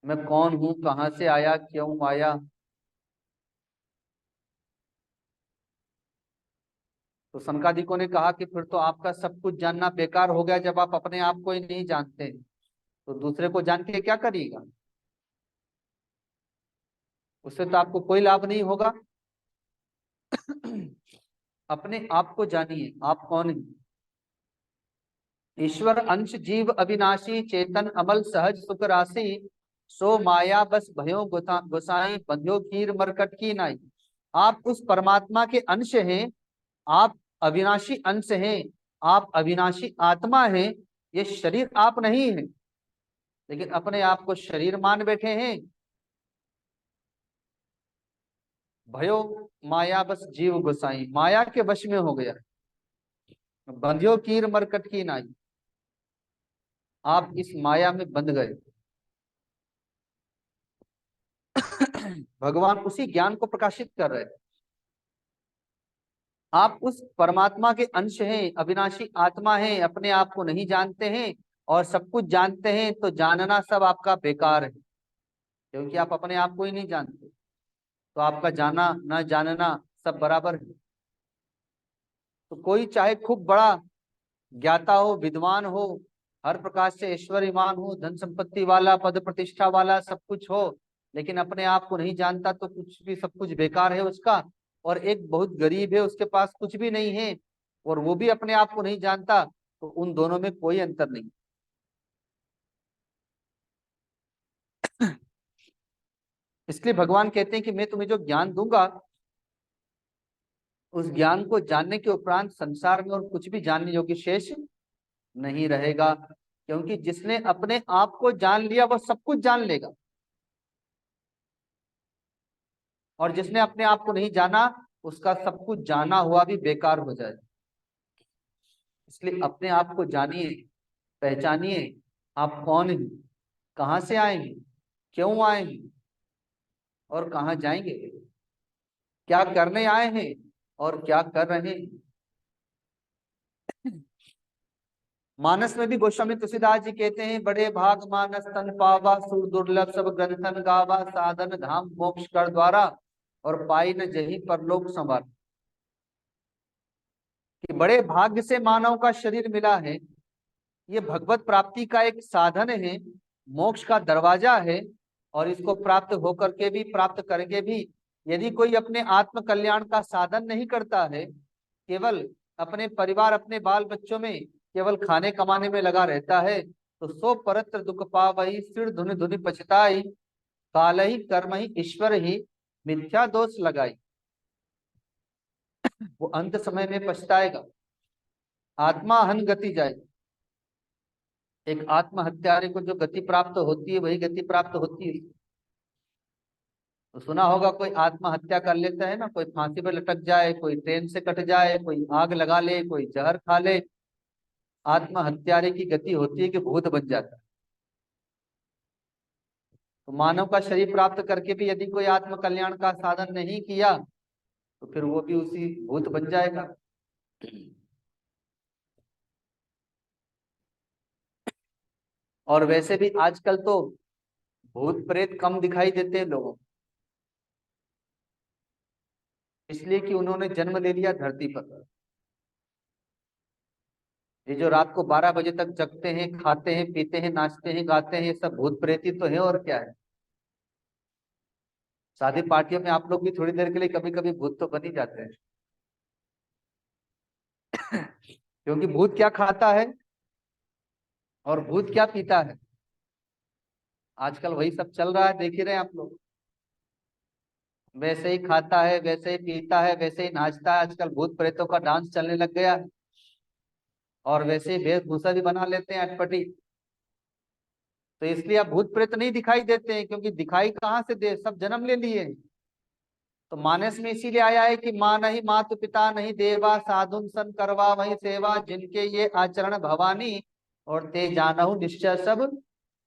मैं कौन हूँ, कहाँ से आया, क्यों आया। तो सनकादिकों ने कहा कि फिर तो आपका सब कुछ जानना बेकार हो गया, जब आप अपने आप को ही नहीं जानते तो दूसरे को जान के क्या करिएगा? उससे तो आपको कोई लाभ नहीं होगा। अपने आप को जानिए, आप कौन हैं। ईश्वर अंश जीव अविनाशी चेतन अमल सहज सुख राशि, सो माया बस भयो गुसाई बंध्यो कीर मरकट की नाई। आप उस परमात्मा के अंश हैं, आप अविनाशी अंश हैं, आप अविनाशी आत्मा हैं। ये शरीर आप नहीं है, लेकिन अपने आप को शरीर मान बैठे हैं। भयो माया बस जीव गुसाई, माया के वश में हो गया। बंध्यो कीर मरकट की नाई, आप इस माया में बंध गए। भगवान उसी ज्ञान को प्रकाशित कर रहे हैं। आप उस परमात्मा के अंश हैं, अविनाशी आत्मा हैं, अपने आप को नहीं जानते हैं और सब कुछ जानते हैं तो जानना सब आपका बेकार है, क्योंकि आप अपने आप को ही नहीं जानते। तो आपका जाना ना जानना सब बराबर है। तो कोई चाहे खूब बड़ा ज्ञाता हो, विद्वान हो, हर प्रकार से ऐश्वर्यवान हो, धन संपत्ति वाला, पद प्रतिष्ठा वाला, सब कुछ हो, लेकिन अपने आप को नहीं जानता तो कुछ भी, सब कुछ बेकार है उसका। और एक बहुत गरीब है, उसके पास कुछ भी नहीं है और वो भी अपने आप को नहीं जानता, तो उन दोनों में कोई अंतर नहीं। इसलिए भगवान कहते हैं कि मैं तुम्हें जो ज्ञान दूंगा, उस ज्ञान को जानने के उपरांत संसार में और कुछ भी जानने योग्य शेष नहीं रहेगा। क्योंकि जिसने अपने आप को जान लिया वह सब कुछ जान लेगा, और जिसने अपने आप को नहीं जाना उसका सब कुछ जाना हुआ भी बेकार हो जाए। इसलिए अपने आप को जानिए, पहचानिए, आप कौन हैं, कहाँ से आए हैं, क्यों आए हैं और कहाँ जाएंगे, क्या करने आए हैं और क्या कर रहे हैं। मानस में भी गोस्वामी तुलसीदास जी कहते हैं, बड़े भाग मानस तन पावा, सुर दुर्लभ सब ग्रंथन गावा, साधन धाम मोक्ष कर द्वारा, और पाई न जही परलोक संवर। कि बड़े भाग्य से मानव का शरीर मिला है, ये भगवत प्राप्ति का एक साधन है, मोक्ष का दरवाजा है। और इसको प्राप्त होकर के भी, प्राप्त करके भी यदि कोई अपने आत्म कल्याण का साधन नहीं करता है, केवल अपने परिवार, अपने बाल बच्चों में केवल खाने कमाने में लगा रहता है, तो सो परत्र दुख पावई, सिर धुनि धुनि पछताई, काल ही कर्म ही ईश्वर ही मिथ्या दोष लगाई। वो अंत समय में पछताएगा, आत्मा हन गति जाएगी। एक आत्महत्यारे को जो गति प्राप्त होती है वही गति प्राप्त होती है। तो सुना होगा, कोई आत्महत्या कर लेता है ना, कोई फांसी पर लटक जाए, कोई ट्रेन से कट जाए, कोई आग लगा ले, कोई जहर खा ले। आत्महत्यारे की गति होती है कि भूत बन जाता है। तो मानव का शरीर प्राप्त करके भी यदि कोई आत्म कल्याण का साधन नहीं किया तो फिर वो भी उसी भूत बन जाएगा। और वैसे भी आजकल तो भूत प्रेत कम दिखाई देते हैं लोगों को, इसलिए कि उन्होंने जन्म ले लिया धरती पर। ये जो रात को 12 बजे तक जगते हैं, खाते हैं, पीते हैं, नाचते हैं, गाते हैं, ये सब भूत प्रेत ही तो है, और क्या है। शादी पार्टियों में आप लोग भी थोड़ी देर के लिए कभी कभी भूत तो बन ही जाते हैं। क्योंकि भूत क्या खाता है और भूत क्या पीता है, आजकल वही सब चल रहा है, देख ही रहे हैं आप लोग। वैसे ही खाता है, वैसे ही पीता है, वैसे ही नाचता है, आजकल भूत प्रेतों का डांस चलने लग गया है। और वैसे ही वेशभूषा भी बना लेते हैं अटपटी। तो इसलिए अब भूत प्रेत नहीं दिखाई देते हैं, क्योंकि दिखाई कहाँ से दे, सब जन्म ले लिए हैं। तो मानस में इसीलिए आया है कि माँ नहीं मातु पिता नहीं देवा साधुन सन करवा वही सेवा जिनके ये आचरण भवानी और ते जानहु निश्चय सब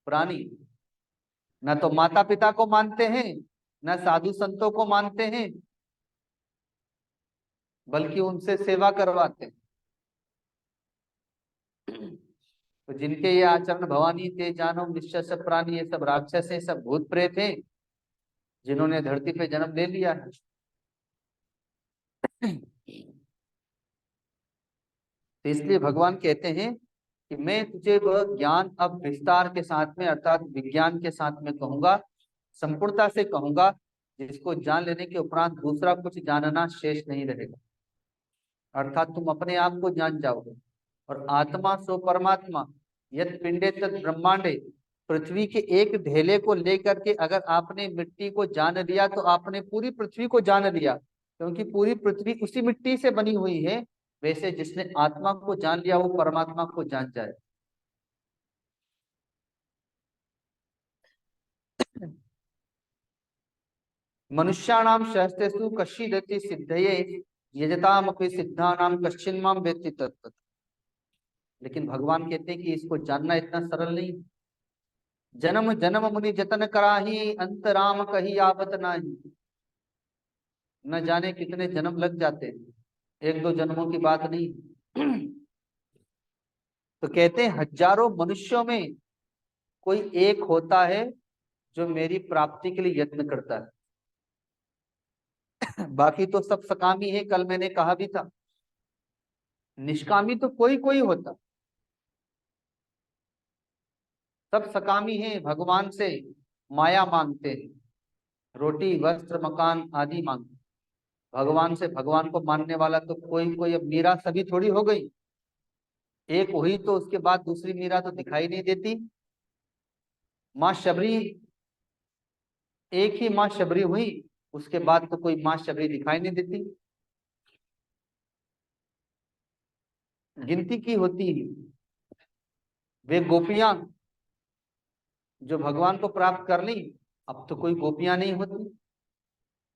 प्राणी। न तो माता पिता को मानते हैं, न साधु संतों को मानते हैं, बल्कि उनसे सेवा करवाते हैं। तो जिनके ये आचरण भवानी ते जानो निश्चय सब प्राणी, ये सब राक्षस हैं, सब भूत प्रेत हैं, जिन्होंने धरती पे जन्म ले लिया है। तो इसलिए भगवान कहते हैं कि मैं तुझे वह ज्ञान अब विस्तार के साथ में अर्थात विज्ञान के साथ में कहूंगा, संपूर्णता से कहूंगा, जिसको जान लेने के उपरांत दूसरा कुछ जानना शेष नहीं रहेगा। अर्थात तुम अपने आप को जान जाओगे। और आत्मा सो परमात्मा यद पिंडे तद ब्रह्मांडे, पृथ्वी के एक ढेले को लेकर के अगर आपने मिट्टी को जान लिया तो आपने पूरी पृथ्वी को जान लिया, क्योंकि पूरी पृथ्वी उसी मिट्टी से बनी हुई है। वैसे जिसने आत्मा को जान लिया वो परमात्मा को जान जाए। मनुष्याणाम सहस्तेषु कश्चिदति सिद्धये यजतामपि सिद्धानाम कश्चिन माम वेत्ति तत्तत्। लेकिन भगवान कहते हैं कि इसको जानना इतना सरल नहीं। जन्म जन्म मुनि जतन कराही अंत राम कही आवत नाही। न जाने कितने जन्म लग जाते हैं, एक दो जन्मों की बात नहीं। तो कहते हैं हजारों मनुष्यों में कोई एक होता है जो मेरी प्राप्ति के लिए यत्न करता है। बाकी तो सब सकामी है, कल मैंने कहा भी था। निष्कामी तो कोई कोई होता, सब सकामी है, भगवान से माया मांगते हैं, रोटी वस्त्र मकान आदि मांगते। भगवान से भगवान को मानने वाला तो कोई कोई, अब मीरा सभी थोड़ी हो गई। एक हुई तो उसके बाद दूसरी मीरा तो दिखाई नहीं देती। माँ शबरी, एक ही माँ शबरी हुई, उसके बाद तो कोई माँ शबरी दिखाई नहीं देती। गिनती की होती है। वे गोपियां जो भगवान को प्राप्त कर ली, अब तो कोई गोपियां नहीं होती।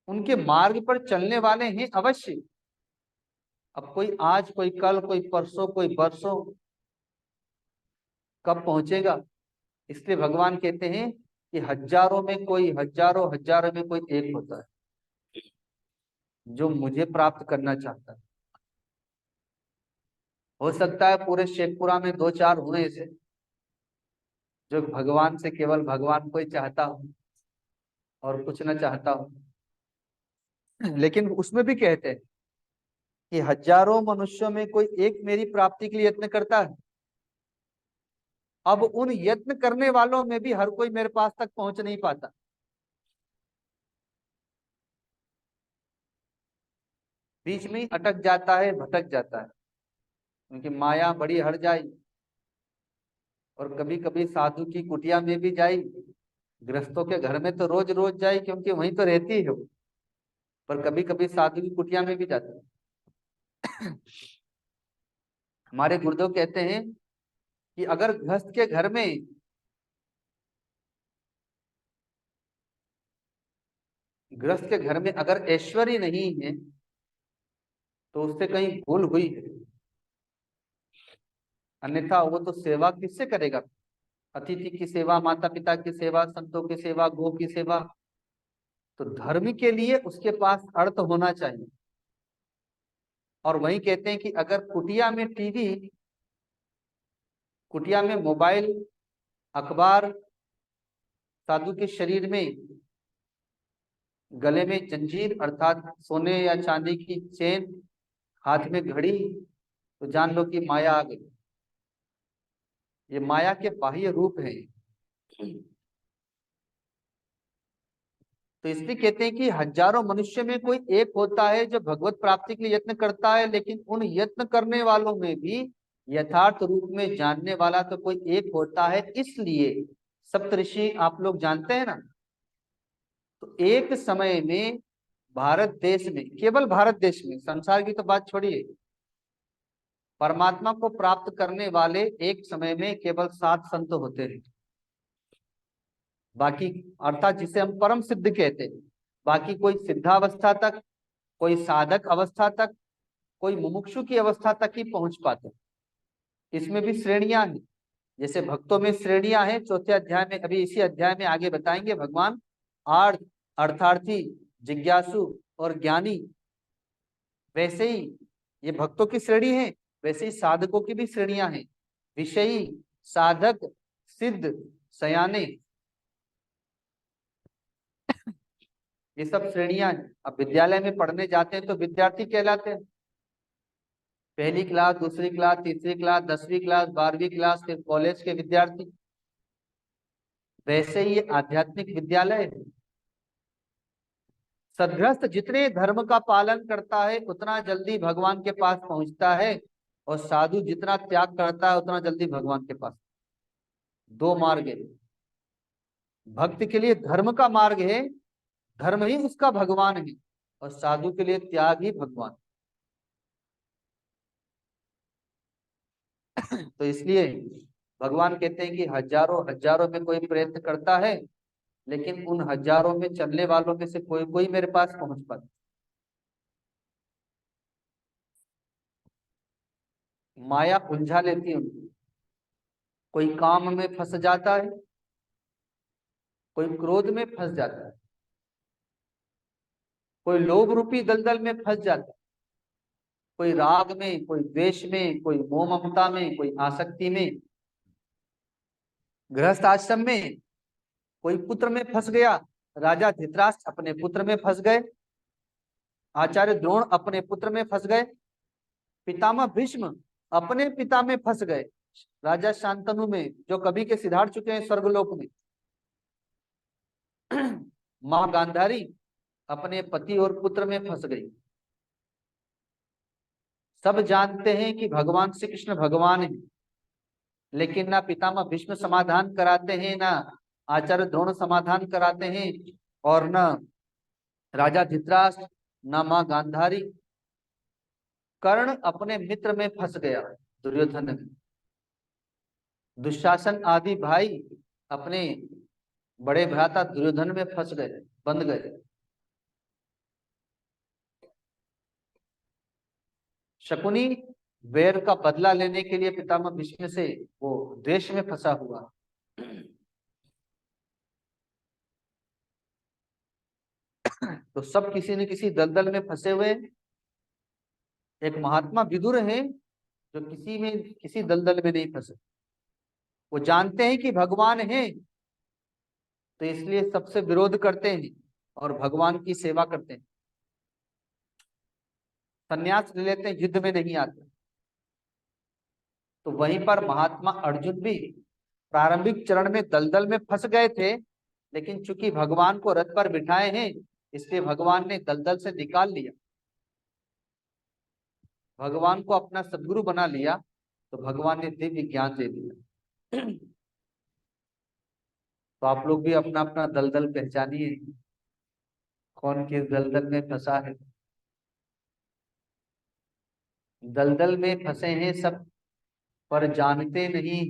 उनके मार्ग पर चलने वाले हैं अवश्य, अब कोई आज कोई कल कोई परसों कोई बरसों, कब पहुंचेगा। इसलिए भगवान कहते हैं कि हजारों में कोई, हजारों हजारों में कोई एक होता है जो मुझे प्राप्त करना चाहता है। हो सकता है पूरे शेखपुरा में दो चार हुए ऐसे जो भगवान से केवल भगवान को ही चाहता हूँ और कुछ ना चाहता हूँ। लेकिन उसमें भी कहते हैं कि हजारों मनुष्यों में कोई एक मेरी प्राप्ति के लिए यत्न करता है। अब उन यत्न करने वालों में भी हर कोई मेरे पास तक पहुंच नहीं पाता। बीच में ही अटक जाता है, भटक जाता है, क्योंकि माया बड़ी हर जाई। और कभी कभी साधु की कुटिया में भी जाई, गृहस्थों के घर में तो रोज रोज जाई क्योंकि वहीं तो रहती है वो। पर कभी कभी साधु की कुटिया में भी जाती है। हमारे गुरुदेव कहते हैं कि अगर गृहस्थ के घर में, गृहस्थ के घर में अगर ऐश्वर्य नहीं है तो उससे कहीं भूल हुई है, अन्यथा वो तो सेवा किससे करेगा। अतिथि की सेवा, माता पिता की सेवा, संतों की सेवा, गो की सेवा। तो धर्म के लिए उसके पास अर्थ होना चाहिए। और वही कहते हैं कि अगर कुटिया में टीवी, कुटिया में मोबाइल, अखबार, साधु के शरीर में गले में जंजीर अर्थात सोने या चांदी की चेन, हाथ में घड़ी, तो जान लो कि माया आ गई। ये माया के बाह्य रूप है। तो इसलिए कहते हैं कि हजारों मनुष्य में कोई एक होता है जो भगवत प्राप्ति के लिए यत्न करता है, लेकिन उन यत्न करने वालों में भी यथार्थ रूप में जानने वाला तो कोई एक होता है। इसलिए सप्तऋषि आप लोग जानते हैं ना, तो एक समय में भारत देश में, केवल भारत देश में, संसार की तो बात छोड़िए, परमात्मा को प्राप्त करने वाले एक समय में केवल 7 संत होते रहे। बाकी अर्थात जिसे हम परम सिद्ध कहते हैं, बाकी कोई सिद्धावस्था तक, कोई साधक अवस्था तक, कोई मुमुक्षु की अवस्था तक ही पहुंच पाते। इसमें भी श्रेणियां हैं, जैसे भक्तों में श्रेणियां हैं, चौथे अध्याय में, अभी इसी अध्याय में आगे बताएंगे भगवान। आर्थ, अर्थार्थी, जिज्ञासु और ज्ञानी, वैसे ही ये भक्तों की श्रेणी है, वैसे ही साधकों की भी श्रेणियां हैं। विषयी, साधक, सिद्ध, सयाने, ये सब श्रेणियां हैं। अब विद्यालय में पढ़ने जाते हैं तो विद्यार्थी कहलाते हैं, पहली क्लास, दूसरी क्लास, तीसरी क्लास, 10वीं क्लास, 12वीं क्लास, फिर कॉलेज के विद्यार्थी। वैसे ही आध्यात्मिक विद्यालय है। सदगृहस्थ जितने धर्म का पालन करता है उतना जल्दी भगवान के पास पहुंचता है, और साधु जितना त्याग करता है उतना जल्दी भगवान के पास। 2 मार्ग है। भक्त के लिए धर्म का मार्ग है, धर्म ही उसका भगवान है, और साधु के लिए त्याग ही भगवान। तो इसलिए भगवान कहते हैं कि हजारों हजारों में कोई प्रयत्न करता है, लेकिन उन हजारों में चलने वालों में से कोई कोई मेरे पास पहुंच पाता। माया उलझा लेती है उनको। कोई काम में फंस जाता है, कोई क्रोध में फंस जाता है, कोई लोभ रूपी दलदल में फंस जाता है, कोई राग में, कोई द्वेष में, कोई मोह ममता में, कोई आसक्ति में, गृहस्थ आश्रम में। कोई पुत्र में फंस गया, राजा धृतराष्ट्र अपने पुत्र में फंस गए, आचार्य द्रोण अपने पुत्र में फंस गए, पितामह भीष्म अपने पिता में फंस गए, राजा शांतनु में, जो कभी के सिधार चुके हैं स्वर्गलोक में। मां गांधारी अपने पति और पुत्र में फंस गई। सब जानते हैं कि भगवान श्री कृष्ण भगवान है, लेकिन ना पितामह भीष्म समाधान कराते हैं, ना आचार्य द्रोण समाधान कराते हैं, और न राजा धृतराष्ट्र, न मां गांधारी। कर्ण अपने मित्र में फंस गया, दुर्योधन में। दुशासन आदि भाई अपने बड़े भ्राता दुर्योधन में फंस गए, बंध गए। शकुनी वैर का बदला लेने के लिए पितामह भीष्म से वो द्वेष में फंसा हुआ। तो सब किसी न किसी दलदल में फंसे हुए। एक महात्मा विदुर है जो किसी दलदल में नहीं फंसे। वो जानते हैं कि भगवान है, तो इसलिए सबसे विरोध करते हैं और भगवान की सेवा करते हैं। संन्यास ले लेते हैं, युद्ध में नहीं आते। तो वहीं पर महात्मा अर्जुन भी प्रारंभिक चरण में दलदल में फंस गए थे, लेकिन चूंकि भगवान को रथ पर बिठाए हैं, इसलिए भगवान ने दलदल से निकाल लिया। भगवान को अपना सद्गुरु बना लिया, तो भगवान ने दिव्य ज्ञान दे दिया। तो आप लोग भी अपना अपना दलदल पहचानिए, कौन किस दलदल में फंसा है। दलदल में फंसे हैं सब, पर जानते नहीं,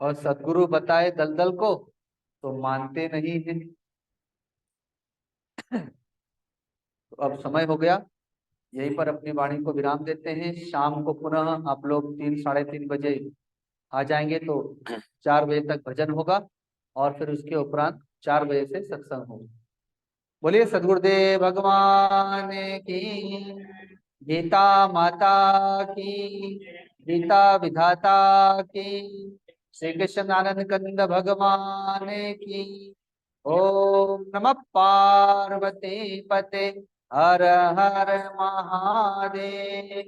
और सद्गुरु बताए दलदल को तो मानते नहीं है। तो अब समय हो गया, यहीं पर अपनी वाणी को विराम देते हैं। शाम को पुनः आप लोग 3 साढ़े 3 बजे आ जाएंगे, तो 4 बजे तक भजन होगा, और फिर उसके उपरांत 4 बजे से सत्संग होगा। बोलिए सदगुरुदेव भगवान की, गीता माता की, गीता विधाता की, श्री कृष्ण आनंद कंद भगवान की। ओम नमः पार्वती पते हर हर महादेव।